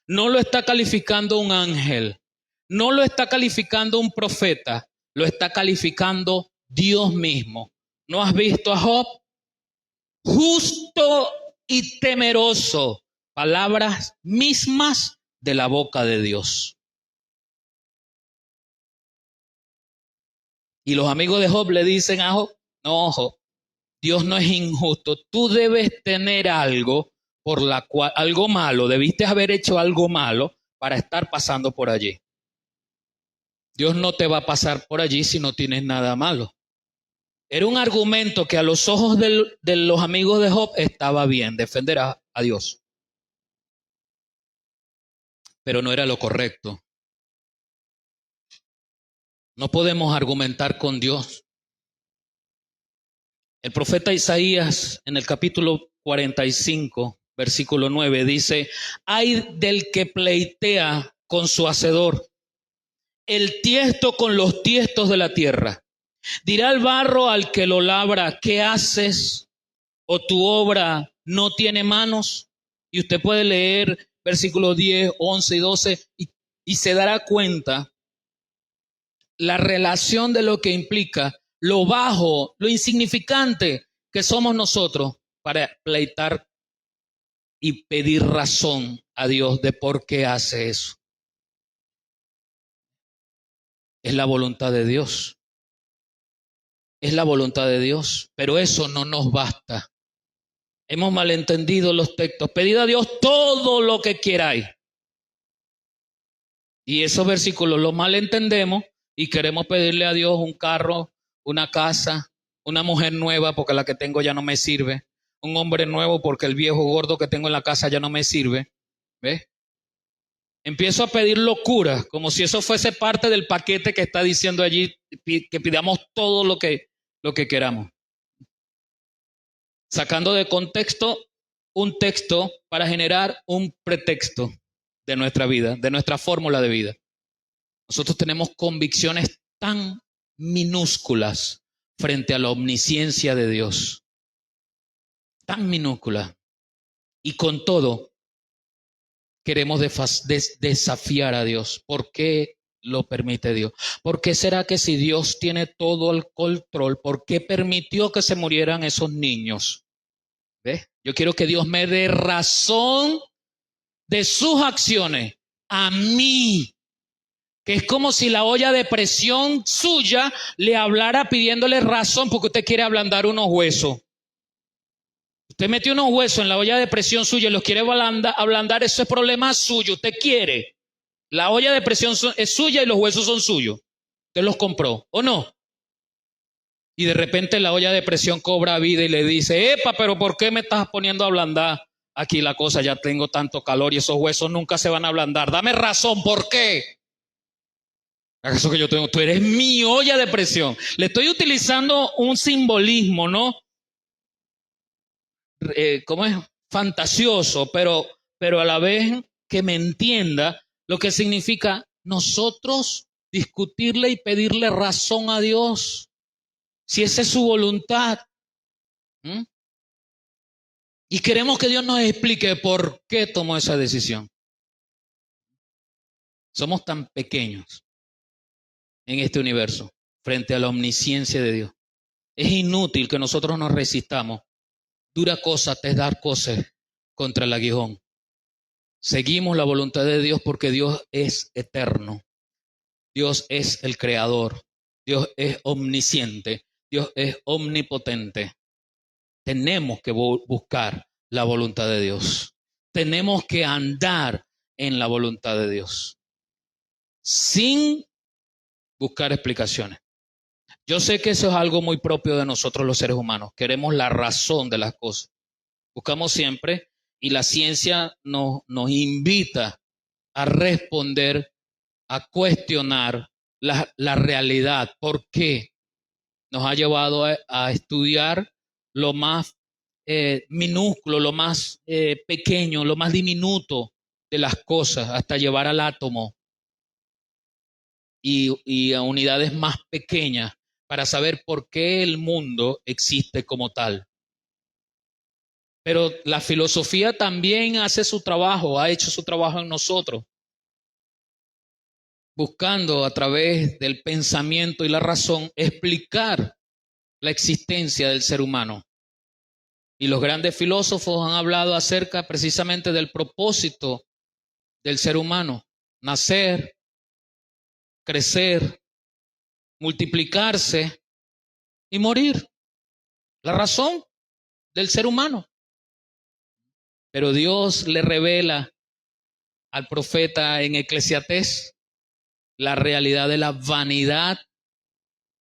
no lo está calificando un ángel, no lo está calificando un profeta, lo está calificando Dios mismo. ¿No has visto a Job? Justo y temeroso, palabras mismas de la boca de Dios. Y los amigos de Job le dicen a Job, no, Job, Dios no es injusto, tú debes tener algo por la cual, algo malo, debiste haber hecho algo malo para estar pasando por allí. Dios no te va a pasar por allí si no tienes nada malo. Era un argumento que a los ojos de los amigos de Job estaba bien, defender a Dios. Pero no era lo correcto. No podemos argumentar con Dios. El profeta Isaías en el capítulo 45, versículo 9, dice, ay del que pleitea con su hacedor, el tiesto con los tiestos de la tierra. Dirá el barro al que lo labra, ¿qué haces? ¿O tu obra no tiene manos? Y usted puede leer versículos 10, 11 y 12 y se dará cuenta la relación de lo que implica lo bajo, lo insignificante ¿Qué somos nosotros para pleitar y pedir razón a Dios de por qué hace eso? Es la voluntad de Dios. Es la voluntad de Dios, pero eso no nos basta. Hemos malentendido los textos. Pedid a Dios todo lo que queráis. Y esos versículos los malentendemos y queremos pedirle a Dios un carro, una casa, una mujer nueva porque la que tengo ya no me sirve, un hombre nuevo porque el viejo gordo que tengo en la casa ya no me sirve. ¿Ves? Empiezo a pedir locuras, como si eso fuese parte del paquete que está diciendo allí, que pidamos todo lo que queramos. Sacando de contexto un texto para generar un pretexto de nuestra vida, de nuestra fórmula de vida. Nosotros tenemos convicciones tan minúsculas frente a la omnisciencia de Dios, tan minúsculas, y con todo queremos desafiar a Dios. ¿Por qué lo permite Dios? ¿Por qué será que si Dios tiene todo el control, por qué permitió que se murieran esos niños? ¿Ves? Yo quiero que Dios me dé razón de sus acciones a mí, que es como si la olla de presión suya le hablara pidiéndole razón porque usted quiere ablandar unos huesos. Usted metió unos huesos en la olla de presión suya y los quiere ablandar, ese es problema suyo, usted quiere. La olla de presión es suya y los huesos son suyos. Usted los compró, ¿o no? Y de repente la olla de presión cobra vida y le dice, epa, pero ¿por qué me estás poniendo a ablandar aquí la cosa? Ya tengo tanto calor y esos huesos nunca se van a ablandar. Dame razón, ¿por qué? ¿Acaso que yo tengo? Tú eres mi olla de presión. Le estoy utilizando un simbolismo, ¿no? ¿Cómo es? Fantasioso, pero a la vez que me entienda lo que significa nosotros discutirle y pedirle razón a Dios. Si esa es su voluntad. Y queremos que Dios nos explique por qué tomó esa decisión. Somos tan pequeños en este universo frente a la omnisciencia de Dios. Es inútil que nosotros nos resistamos. Dura cosa te dar cosas contra el aguijón. Seguimos la voluntad de Dios porque Dios es eterno. Dios es el creador. Dios es omnisciente. Dios es omnipotente. Tenemos que buscar la voluntad de Dios. Tenemos que andar en la voluntad de Dios. Sin buscar explicaciones. Yo sé que eso es algo muy propio de nosotros los seres humanos. Queremos la razón de las cosas. Buscamos siempre y la ciencia nos invita a responder, a cuestionar la realidad. ¿Por qué? Nos ha llevado a estudiar lo más minúsculo, lo más pequeño, lo más diminuto de las cosas, hasta llevar al átomo y a unidades más pequeñas para saber por qué el mundo existe como tal. Pero la filosofía también hace su trabajo, ha hecho su trabajo en nosotros, buscando a través del pensamiento y la razón explicar la existencia del ser humano. Y los grandes filósofos han hablado acerca precisamente del propósito del ser humano: nacer, crecer, multiplicarse y morir. La razón del ser humano. Pero Dios le revela al profeta en Eclesiastés la realidad de la vanidad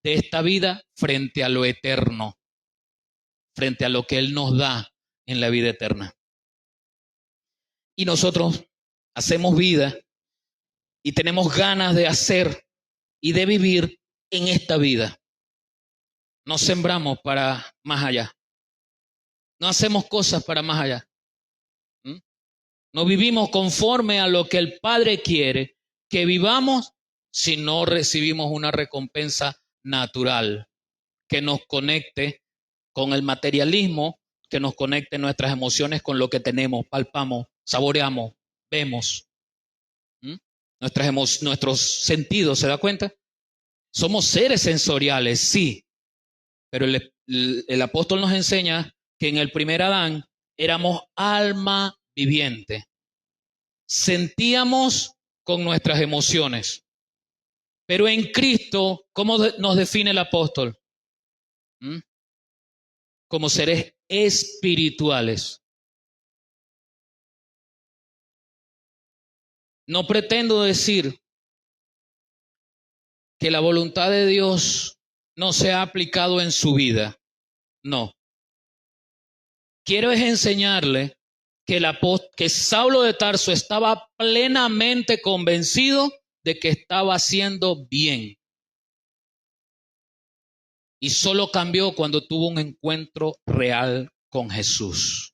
de esta vida frente a lo eterno, frente a lo que Él nos da en la vida eterna. Y nosotros hacemos vida y tenemos ganas de hacer y de vivir en esta vida. No sembramos para más allá. No hacemos cosas para más allá. No vivimos conforme a lo que el Padre quiere que vivamos si no recibimos una recompensa natural que nos conecte con el materialismo, que nos conecte nuestras emociones con lo que tenemos, palpamos, saboreamos, vemos. Nuestros sentidos, ¿se da cuenta? Somos seres sensoriales, sí, Pero el apóstol nos enseña que en el primer Adán éramos alma viviente. Sentíamos con nuestras emociones. Pero en Cristo, ¿cómo nos define el apóstol? ¿Mm? Como seres espirituales. No pretendo decir que la voluntad de Dios no se ha aplicado en su vida. No. Quiero es enseñarle que Saulo de Tarso estaba plenamente convencido de que estaba haciendo bien. Y solo cambió cuando tuvo un encuentro real con Jesús.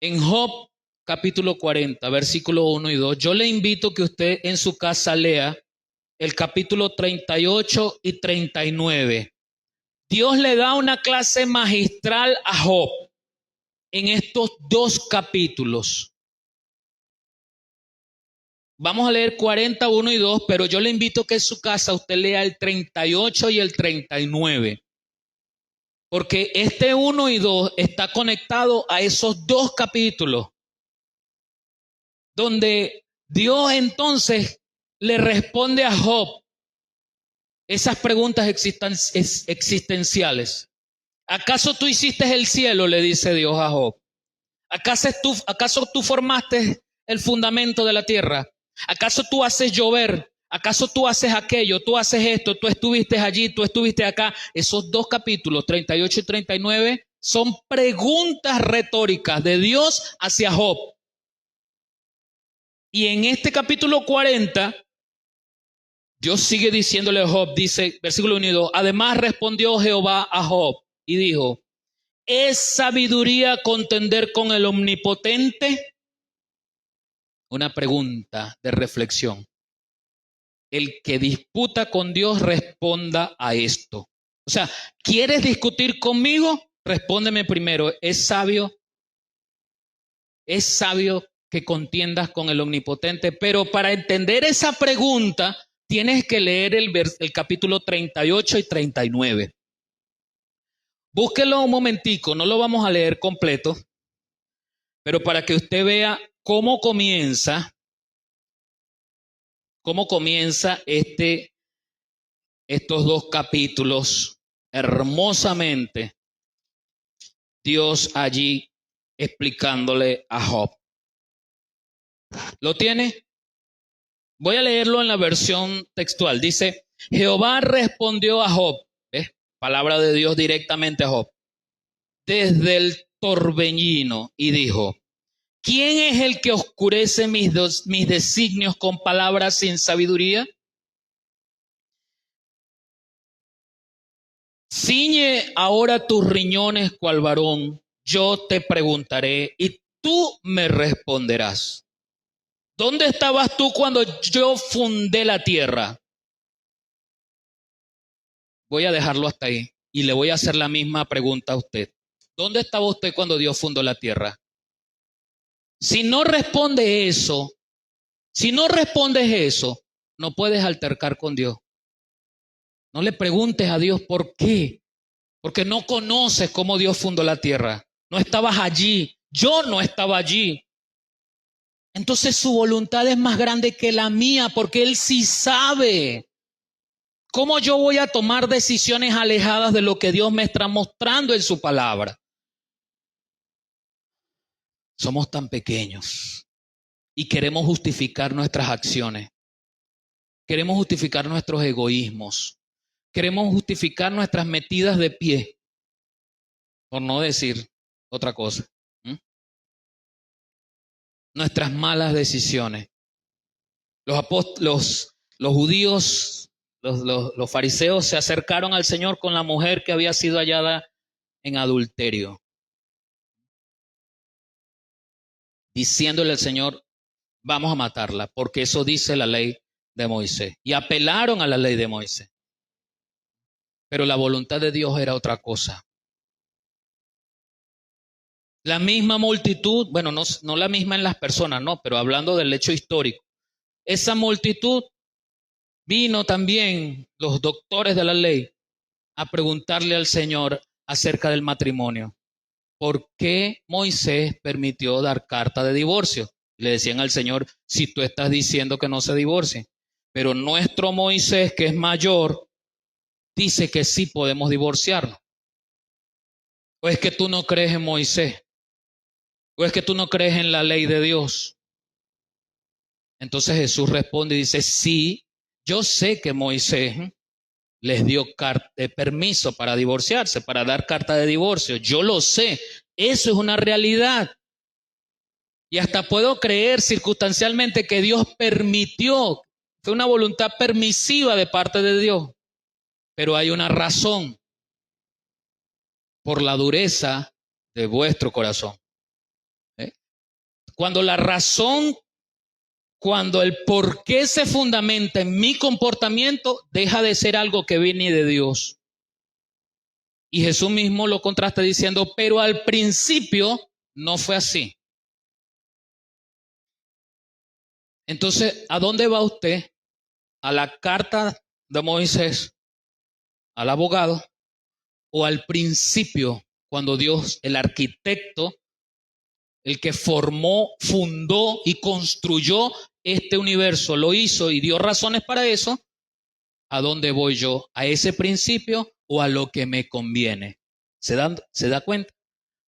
En Job capítulo 40, versículo 1 y 2, yo le invito que usted en su casa lea el capítulo 38 y 39. Dios le da una clase magistral a Job en estos dos capítulos. Vamos a leer 41 y 2, pero yo le invito que en su casa usted lea el 38 y el 39. Porque este 1 y 2 está conectado a esos dos capítulos, donde Dios entonces le responde a Job esas preguntas existenciales. ¿Acaso tú hiciste el cielo? Le dice Dios a Job. ¿Acaso tú formaste el fundamento de la tierra? ¿Acaso tú haces llover? ¿Acaso tú haces aquello? ¿Tú haces esto? ¿Tú estuviste allí? ¿Tú estuviste acá? Esos dos capítulos, 38 y 39, son preguntas retóricas de Dios hacia Job. Y en este capítulo 40, Dios sigue diciéndole a Job, dice, versículo 1 y 2, además respondió Jehová a Job y dijo, ¿es sabiduría contender con el Omnipotente? Una pregunta de reflexión. El que disputa con Dios responda a esto. O sea, ¿quieres discutir conmigo? Respóndeme primero, ¿es sabio? ¿Es sabio que contiendas con el Omnipotente? Pero para entender esa pregunta, tienes que leer el capítulo 38 y 39. Búsquelo un momentico, no lo vamos a leer completo, pero para que usted vea cómo comienza estos dos capítulos hermosamente, Dios allí explicándole a Job. ¿Lo tiene? Voy a leerlo en la versión textual. Dice, Jehová respondió a Job, ¿ves? Palabra de Dios directamente a Job, desde el torbellino y dijo, ¿quién es el que oscurece mis designios con palabras sin sabiduría? Ciñe ahora tus riñones cual varón, yo te preguntaré y tú me responderás. ¿Dónde estabas tú cuando yo fundé la tierra? Voy a dejarlo hasta ahí y le voy a hacer la misma pregunta a usted. ¿Dónde estaba usted cuando Dios fundó la tierra? Si no responde eso, si no respondes eso, no puedes altercar con Dios. No le preguntes a Dios por qué. Porque no conoces cómo Dios fundó la tierra. No estabas allí. Yo no estaba allí. Entonces su voluntad es más grande que la mía porque Él sí sabe. ¿Cómo yo voy a tomar decisiones alejadas de lo que Dios me está mostrando en su palabra? Somos tan pequeños y queremos justificar nuestras acciones. Queremos justificar nuestros egoísmos. Queremos justificar nuestras metidas de pie, por no decir otra cosa. Nuestras malas decisiones. Los judíos, los fariseos se acercaron al Señor con la mujer que había sido hallada en adulterio, diciéndole al Señor, vamos a matarla, porque eso dice la ley de Moisés. Y apelaron a la ley de Moisés. Pero la voluntad de Dios era otra cosa. La misma multitud, bueno, no la misma en las personas, no, pero hablando del hecho histórico, esa multitud Vino también los doctores de la ley a preguntarle al Señor acerca del matrimonio. ¿Por qué Moisés permitió dar carta de divorcio? Le decían al Señor, si tú estás diciendo que no se divorcie, pero nuestro Moisés, que es mayor, dice que sí podemos divorciarnos. ¿O es que tú no crees en Moisés? ¿O es que tú no crees en la ley de Dios? Entonces Jesús responde y dice, sí, yo sé que Moisés les dio permiso para divorciarse, para dar carta de divorcio. Yo lo sé, eso es una realidad. Y hasta puedo creer circunstancialmente que Dios permitió, fue una voluntad permisiva de parte de Dios. Pero hay una razón por la dureza de vuestro corazón. ¿Eh? Cuando la razón, cuando el por qué se fundamenta en mi comportamiento, deja de ser algo que viene de Dios. Y Jesús mismo lo contrasta diciendo, pero al principio no fue así. Entonces, ¿a dónde va usted? ¿A la carta de Moisés, al abogado, o al principio, cuando Dios, el arquitecto, el que formó, fundó y construyó este universo, lo hizo y dio razones para eso? ¿A dónde voy yo? ¿A ese principio o a lo que me conviene? ¿Se da cuenta?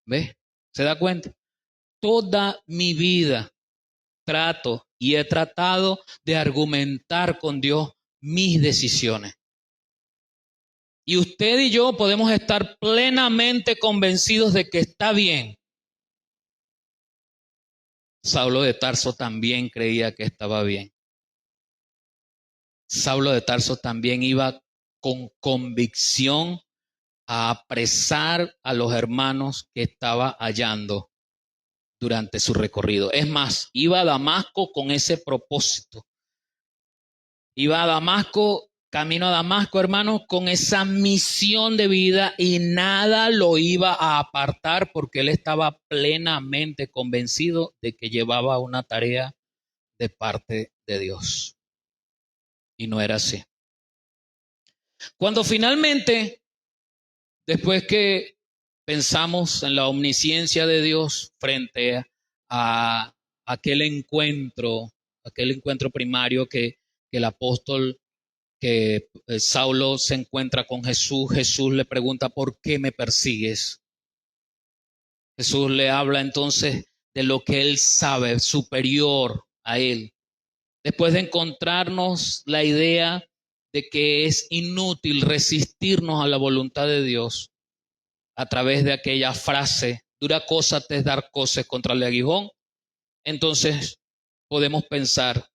¿Ve? ¿Se da cuenta? Toda mi vida trato y he tratado de argumentar con Dios mis decisiones. Y usted y yo podemos estar plenamente convencidos de que está bien. Saulo de Tarso también creía que estaba bien. Saulo de Tarso también iba con convicción a apresar a los hermanos que estaba hallando durante su recorrido. Es más, iba a Damasco con ese propósito. Iba a Damasco, camino a Damasco, hermanos, con esa misión de vida y nada lo iba a apartar porque él estaba plenamente convencido de que llevaba una tarea de parte de Dios. Y no era así. Cuando finalmente, después que pensamos en la omnisciencia de Dios frente a aquel encuentro primario que el apóstol, que Saulo se encuentra con Jesús, Jesús le pregunta, ¿por qué me persigues? Jesús le habla entonces de lo que él sabe, superior a él. Después de encontrarnos la idea de que es inútil resistirnos a la voluntad de Dios a través de aquella frase, dura cosa te es dar cosas contra el aguijón, entonces podemos pensar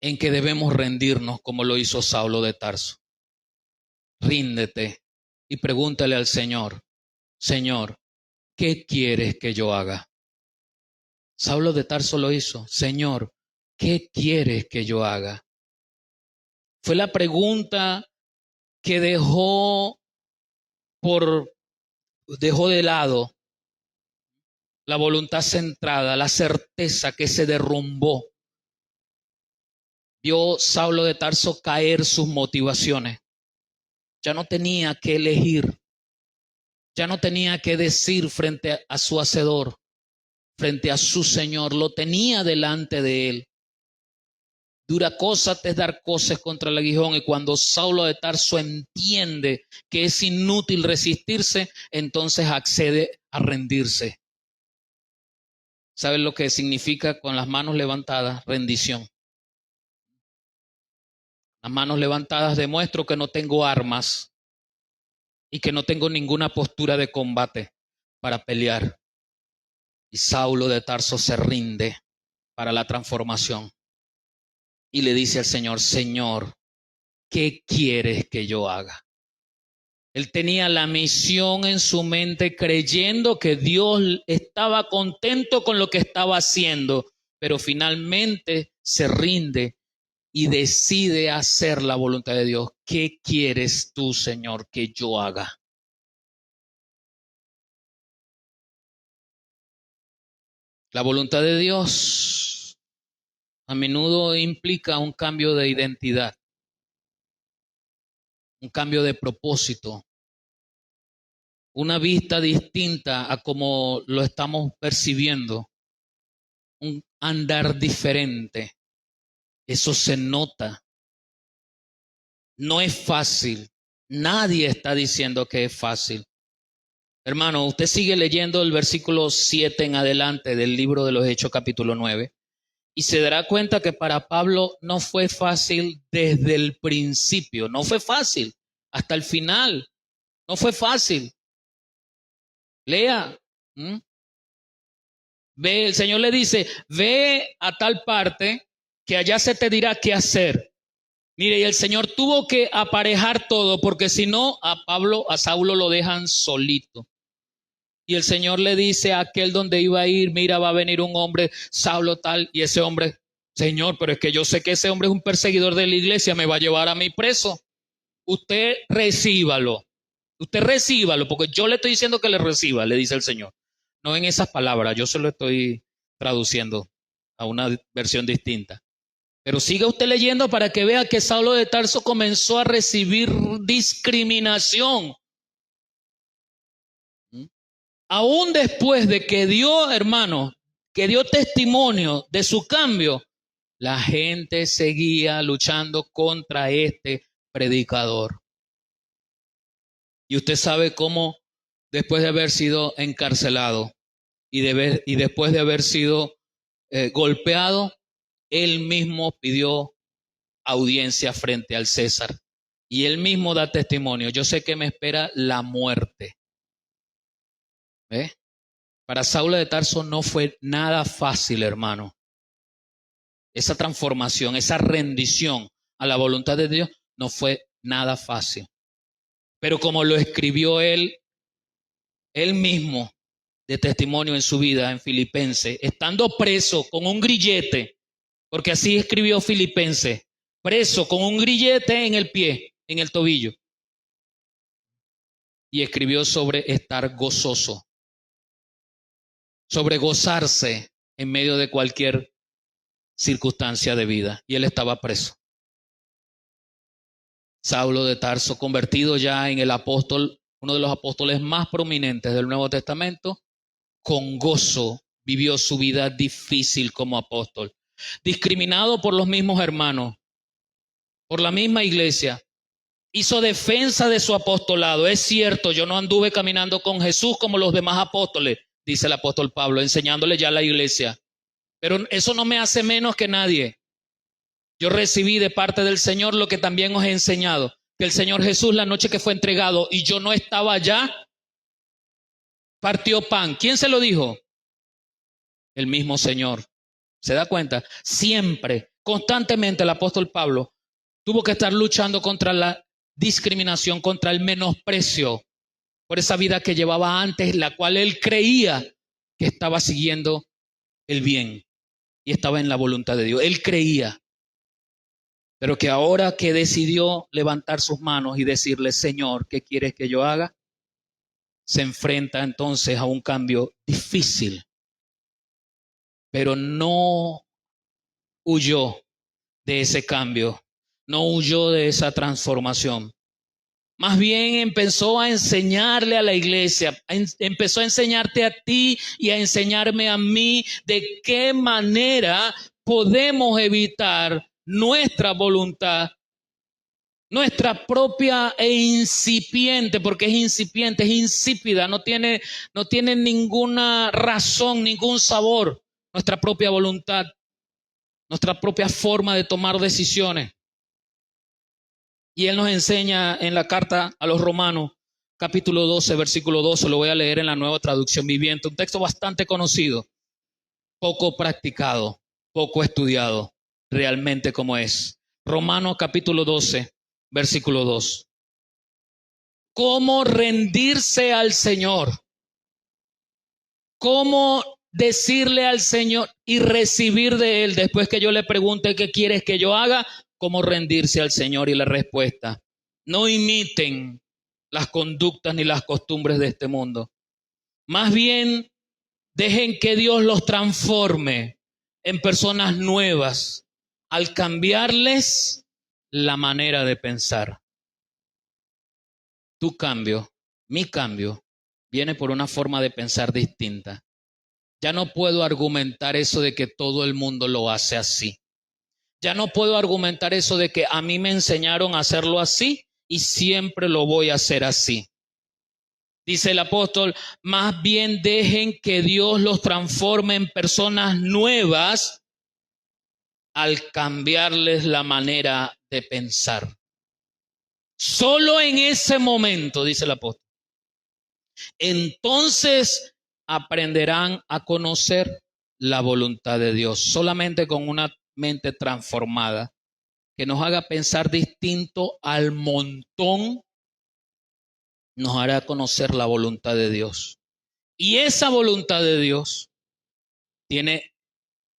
en que debemos rendirnos como lo hizo Saulo de Tarso. Ríndete y pregúntale al Señor, Señor, ¿qué quieres que yo haga? Saulo de Tarso lo hizo, Señor, ¿qué quieres que yo haga? Fue la pregunta que dejó de lado la voluntad centrada, la certeza que se derrumbó. Vio Saulo de Tarso caer sus motivaciones. Ya no tenía que elegir, ya no tenía que decir frente a su hacedor, frente a su Señor, lo tenía delante de él. Dura cosa te es dar cosas contra el aguijón, y cuando Saulo de Tarso entiende que es inútil resistirse, entonces accede a rendirse. ¿Saben lo que significa con las manos levantadas? Rendición. Las manos levantadas demuestro que no tengo armas y que no tengo ninguna postura de combate para pelear. Y Saulo de Tarso se rinde para la transformación y le dice al Señor, Señor, ¿qué quieres que yo haga? Él tenía la misión en su mente creyendo que Dios estaba contento con lo que estaba haciendo, pero finalmente se rinde y decide hacer la voluntad de Dios. ¿Qué quieres tú, Señor, que yo haga? La voluntad de Dios a menudo implica un cambio de identidad, un cambio de propósito, una vista distinta a como lo estamos percibiendo, un andar diferente. Eso se nota. No es fácil. Nadie está diciendo que es fácil. Hermano, usted sigue leyendo el versículo 7 en adelante del libro de los Hechos capítulo 9 y se dará cuenta que para Pablo no fue fácil desde el principio, no fue fácil hasta el final, no fue fácil. Lea. Ve, el Señor le dice, ve a tal parte que allá se te dirá qué hacer. Mire, y el Señor tuvo que aparejar todo porque si no, a Saulo lo dejan solito. Y el Señor le dice a aquel donde iba a ir, mira, va a venir un hombre, Saulo tal, y ese hombre, Señor, pero es que yo sé que ese hombre es un perseguidor de la iglesia, me va a llevar a mí preso. Usted recíbalo, porque yo le estoy diciendo que le reciba, le dice el Señor. No en esas palabras, yo se lo estoy traduciendo a una versión distinta. Pero siga usted leyendo para que vea que Saulo de Tarso comenzó a recibir discriminación. Aún después de que dio, hermano, que dio testimonio de su cambio, la gente seguía luchando contra este predicador. Y usted sabe cómo después de haber sido encarcelado y después de haber sido golpeado, él mismo pidió audiencia frente al César. Y él mismo da testimonio. Yo sé que me espera la muerte. ¿Ve? Para Saulo de Tarso no fue nada fácil, hermano. Esa transformación, esa rendición a la voluntad de Dios no fue nada fácil. Pero como lo escribió él mismo de testimonio en su vida en Filipenses, estando preso con un grillete, porque así escribió Filipenses, preso con un grillete en el pie, en el tobillo. Y escribió sobre estar gozoso, sobre gozarse en medio de cualquier circunstancia de vida. Y él estaba preso. Saulo de Tarso, convertido ya en el apóstol, uno de los apóstoles más prominentes del Nuevo Testamento, con gozo vivió su vida difícil como apóstol, discriminado por los mismos hermanos, por la misma iglesia. Hizo defensa de su apostolado. Es cierto, yo no anduve caminando con Jesús como los demás apóstoles, dice el apóstol Pablo, enseñándole ya a la iglesia. Pero eso no me hace menos que nadie. Yo recibí de parte del Señor lo que también os he enseñado, que el Señor Jesús la noche que fue entregado y yo no estaba allá, partió pan. ¿Quién se lo dijo? El mismo Señor. ¿Se da cuenta? Siempre, constantemente el apóstol Pablo tuvo que estar luchando contra la discriminación, contra el menosprecio por esa vida que llevaba antes, la cual él creía que estaba siguiendo el bien y estaba en la voluntad de Dios. Él creía, pero que ahora que decidió levantar sus manos y decirle, Señor, ¿qué quieres que yo haga? Se enfrenta entonces a un cambio difícil, pero no huyó de ese cambio, no huyó de esa transformación. Más bien empezó a enseñarle a la iglesia, empezó a enseñarte a ti y a enseñarme a mí de qué manera podemos evitar nuestra voluntad, nuestra propia e incipiente, porque es incipiente, es insípida, no tiene ninguna razón, ningún sabor, nuestra propia voluntad, nuestra propia forma de tomar decisiones. Y él nos enseña en la carta a los Romanos, capítulo 12, versículo 12, lo voy a leer en la Nueva Traducción Viviente, un texto bastante conocido, poco practicado, poco estudiado, realmente como es. Romanos capítulo 12, versículo 2. ¿Cómo rendirse al Señor? ¿Cómo decirle al Señor y recibir de Él después que yo le pregunte qué quieres que yo haga? ¿Cómo rendirse al Señor? Y la respuesta: no imiten las conductas ni las costumbres de este mundo. Más bien, dejen que Dios los transforme en personas nuevas al cambiarles la manera de pensar. Tu cambio, mi cambio, viene por una forma de pensar distinta. Ya no puedo argumentar eso de que todo el mundo lo hace así. Ya no puedo argumentar eso de que a mí me enseñaron a hacerlo así y siempre lo voy a hacer así. Dice el apóstol, más bien dejen que Dios los transforme en personas nuevas al cambiarles la manera de pensar. Solo en ese momento, dice el apóstol, entonces aprenderán a conocer la voluntad de Dios. Solamente con una mente transformada que nos haga pensar distinto al montón, nos hará conocer la voluntad de Dios. Y esa voluntad de Dios tiene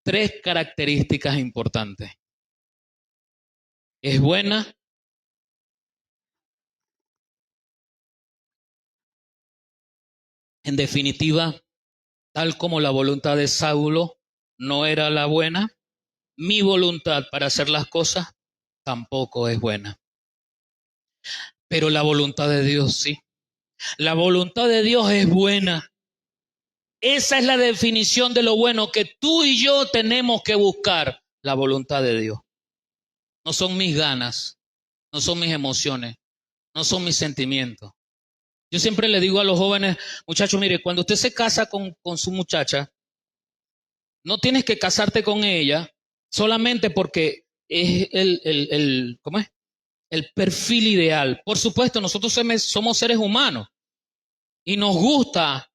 3 características importantes. Es buena, en definitiva, tal como la voluntad de Saulo no era la buena, mi voluntad para hacer las cosas tampoco es buena. Pero la voluntad de Dios sí. La voluntad de Dios es buena. Esa es la definición de lo bueno que tú y yo tenemos que buscar, la voluntad de Dios. No son mis ganas, no son mis emociones, no son mis sentimientos. Yo siempre le digo a los jóvenes, muchachos, mire, cuando usted se casa con su muchacha, no tienes que casarte con ella solamente porque es ¿cómo es? El perfil ideal. Por supuesto, nosotros somos seres humanos y nos gusta,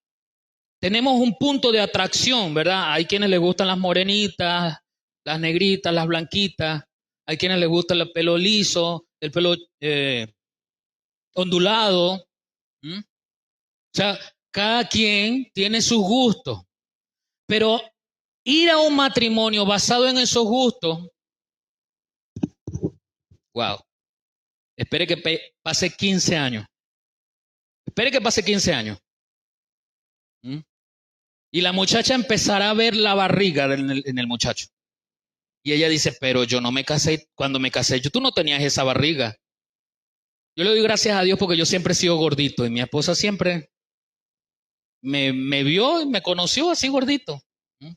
tenemos un punto de atracción, ¿verdad? Hay quienes les gustan las morenitas, las negritas, las blanquitas, hay quienes les gusta el pelo liso, el pelo ondulado. ¿Mm? O sea, cada quien tiene sus gustos, pero ir a un matrimonio basado en esos gustos, wow, espere que pase 15 años. Espere que pase 15 años. ¿Mm? Y la muchacha empezará a ver la barriga en el muchacho. Y ella dice, pero yo no me casé, cuando me casé, tú no tenías esa barriga. Yo le doy gracias a Dios porque yo siempre he sido gordito y mi esposa siempre me vio y me conoció así gordito. ¿Mm?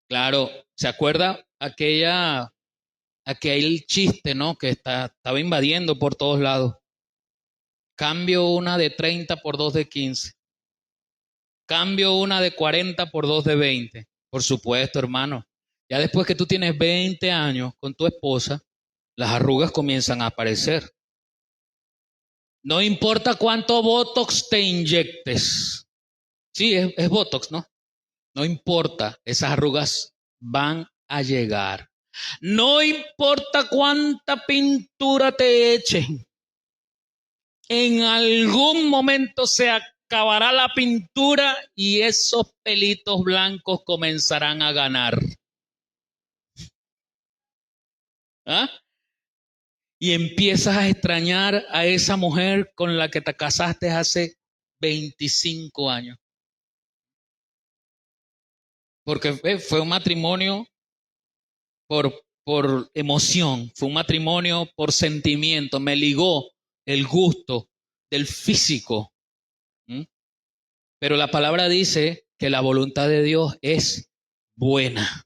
Claro, ¿se acuerda aquel chiste, ¿no? Que estaba invadiendo por todos lados. Cambio una de 30 por 2 de 15. Cambio una de 40 por 2 de 20. Por supuesto, hermano. Ya después que tú tienes 20 años con tu esposa, las arrugas comienzan a aparecer. No importa cuánto Botox te inyectes. Sí, es Botox, ¿no? No importa, esas arrugas van a llegar. No importa cuánta pintura te echen. En algún momento se acabará la pintura y esos pelitos blancos comenzarán a ganar. ¿Ah? Y empiezas a extrañar a esa mujer con la que te casaste hace 25 años. Porque fue un matrimonio por emoción, fue un matrimonio por sentimiento, me ligó el gusto del físico. ¿Mm? Pero la palabra dice que la voluntad de Dios es buena.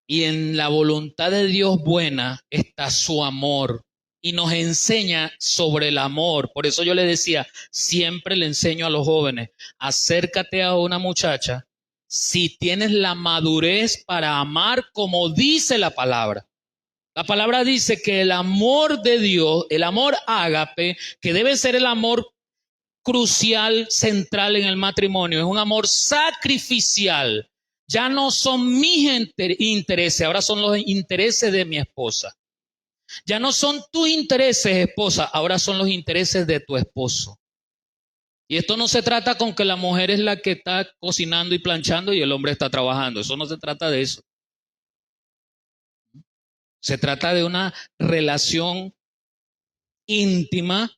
Y en la voluntad de Dios buena está su amor. Y nos enseña sobre el amor. Por eso yo le decía, siempre le enseño a los jóvenes, acércate a una muchacha si tienes la madurez para amar como dice la palabra. La palabra dice que el amor de Dios, el amor ágape, que debe ser el amor crucial, central en el matrimonio, es un amor sacrificial. Ya no son mis intereses, ahora son los intereses de mi esposa. Ya no son tus intereses, esposa, ahora son los intereses de tu esposo. Y esto no se trata con que la mujer es la que está cocinando y planchando y el hombre está trabajando. Eso no se trata de eso. Se trata de una relación íntima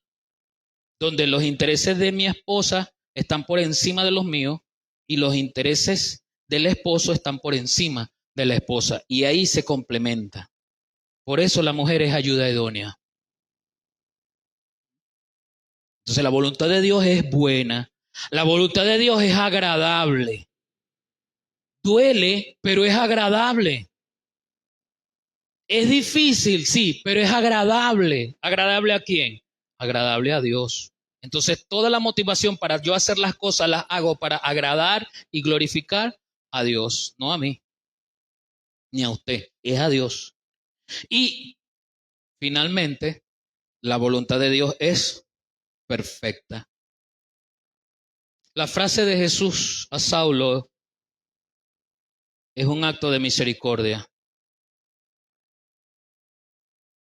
donde los intereses de mi esposa están por encima de los míos y los intereses del esposo están por encima de la esposa. Y ahí se complementa. Por eso la mujer es ayuda idónea. Entonces la voluntad de Dios es buena. La voluntad de Dios es agradable. Duele, pero es agradable. Es difícil, sí, pero es agradable. ¿Agradable a quién? Agradable a Dios. Entonces toda la motivación para yo hacer las cosas las hago para agradar y glorificar a Dios, no a mí, ni a usted, es a Dios. Y finalmente, la voluntad de Dios es perfecta. La frase de Jesús a Saulo es un acto de misericordia.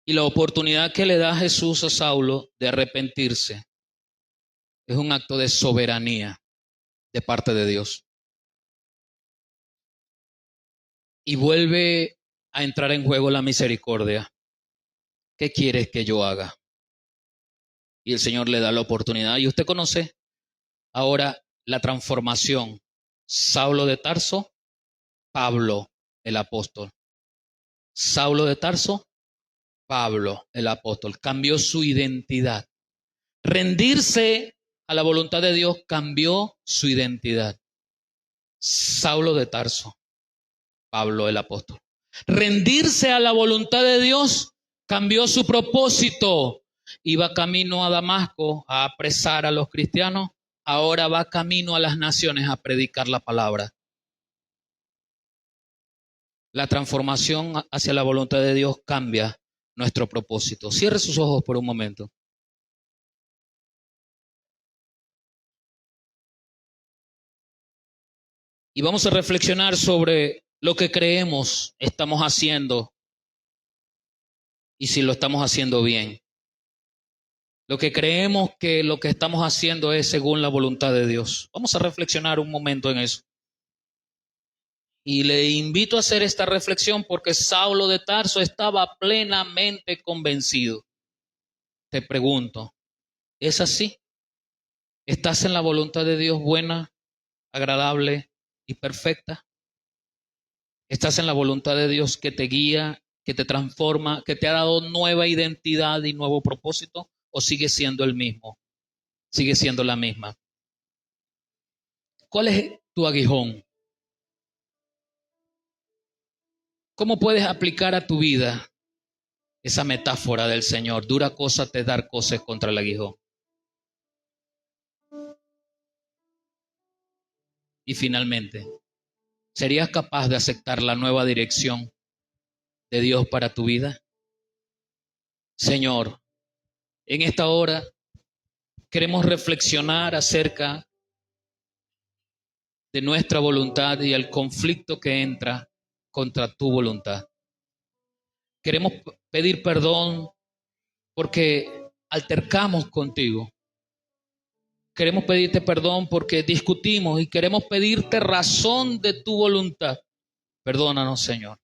Y la oportunidad que le da Jesús a Saulo de arrepentirse es un acto de soberanía de parte de Dios. Y vuelve a entrar en juego la misericordia. ¿Qué quieres que yo haga? Y el Señor le da la oportunidad. Y usted conoce ahora la transformación. Saulo de Tarso, Pablo el apóstol. Saulo de Tarso, Pablo el apóstol. Cambió su identidad. Rendirse a la voluntad de Dios cambió su identidad. Saulo de Tarso, Pablo el apóstol. Rendirse a la voluntad de Dios cambió su propósito. Iba camino a Damasco a apresar a los cristianos. Ahora va camino a las naciones a predicar la palabra. La transformación hacia la voluntad de Dios cambia nuestro propósito. Cierre sus ojos por un momento. Y vamos a reflexionar sobre lo que creemos estamos haciendo y si lo estamos haciendo bien. Lo que creemos que lo que estamos haciendo es según la voluntad de Dios. Vamos a reflexionar un momento en eso. Y le invito a hacer esta reflexión porque Saulo de Tarso estaba plenamente convencido. Te pregunto, ¿es así? ¿Estás en la voluntad de Dios buena, agradable y perfecta? ¿Estás en la voluntad de Dios que te guía, que te transforma, que te ha dado nueva identidad y nuevo propósito? ¿O sigue siendo el mismo? Sigue siendo la misma. ¿Cuál es tu aguijón? ¿Cómo puedes aplicar a tu vida esa metáfora del Señor? Dura cosa te dar cosas contra el aguijón. Y finalmente, ¿serías capaz de aceptar la nueva dirección de Dios para tu vida? Señor, en esta hora queremos reflexionar acerca de nuestra voluntad y el conflicto que entra contra tu voluntad. Queremos pedir perdón porque altercamos contigo. Queremos pedirte perdón porque discutimos y queremos pedirte razón de tu voluntad. Perdónanos, Señor.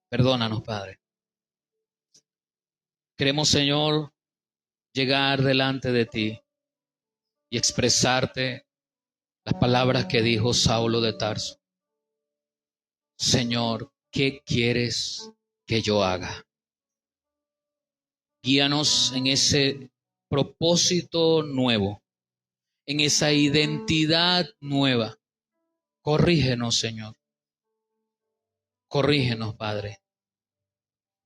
Perdónanos, Padre. Queremos, Señor, llegar delante de ti y expresarte las palabras que dijo Saulo de Tarso. Señor, ¿qué quieres que yo haga? Guíanos en ese propósito nuevo, en esa identidad nueva. Corrígenos, Señor. Corrígenos, Padre.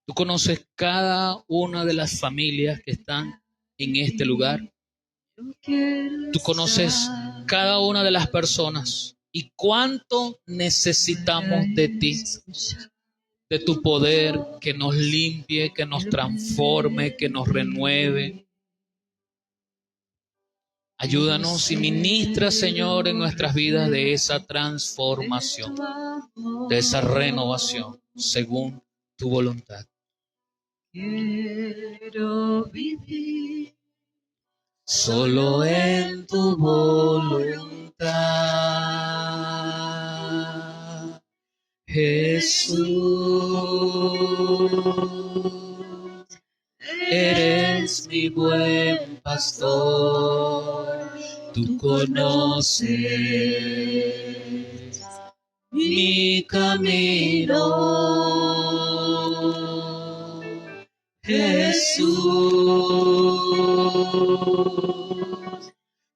Tú conoces cada una de las familias que están en este lugar. Tú conoces cada una de las personas y cuánto necesitamos de ti, de tu poder que nos limpie, que nos transforme, que nos renueve. Ayúdanos y ministra, Señor, en nuestras vidas de esa transformación, de esa renovación, según tu voluntad. Quiero vivir solo en tu voluntad, Jesús. Eres eres mi buen pastor, tú conoces mi camino, Jesús.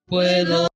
Puedo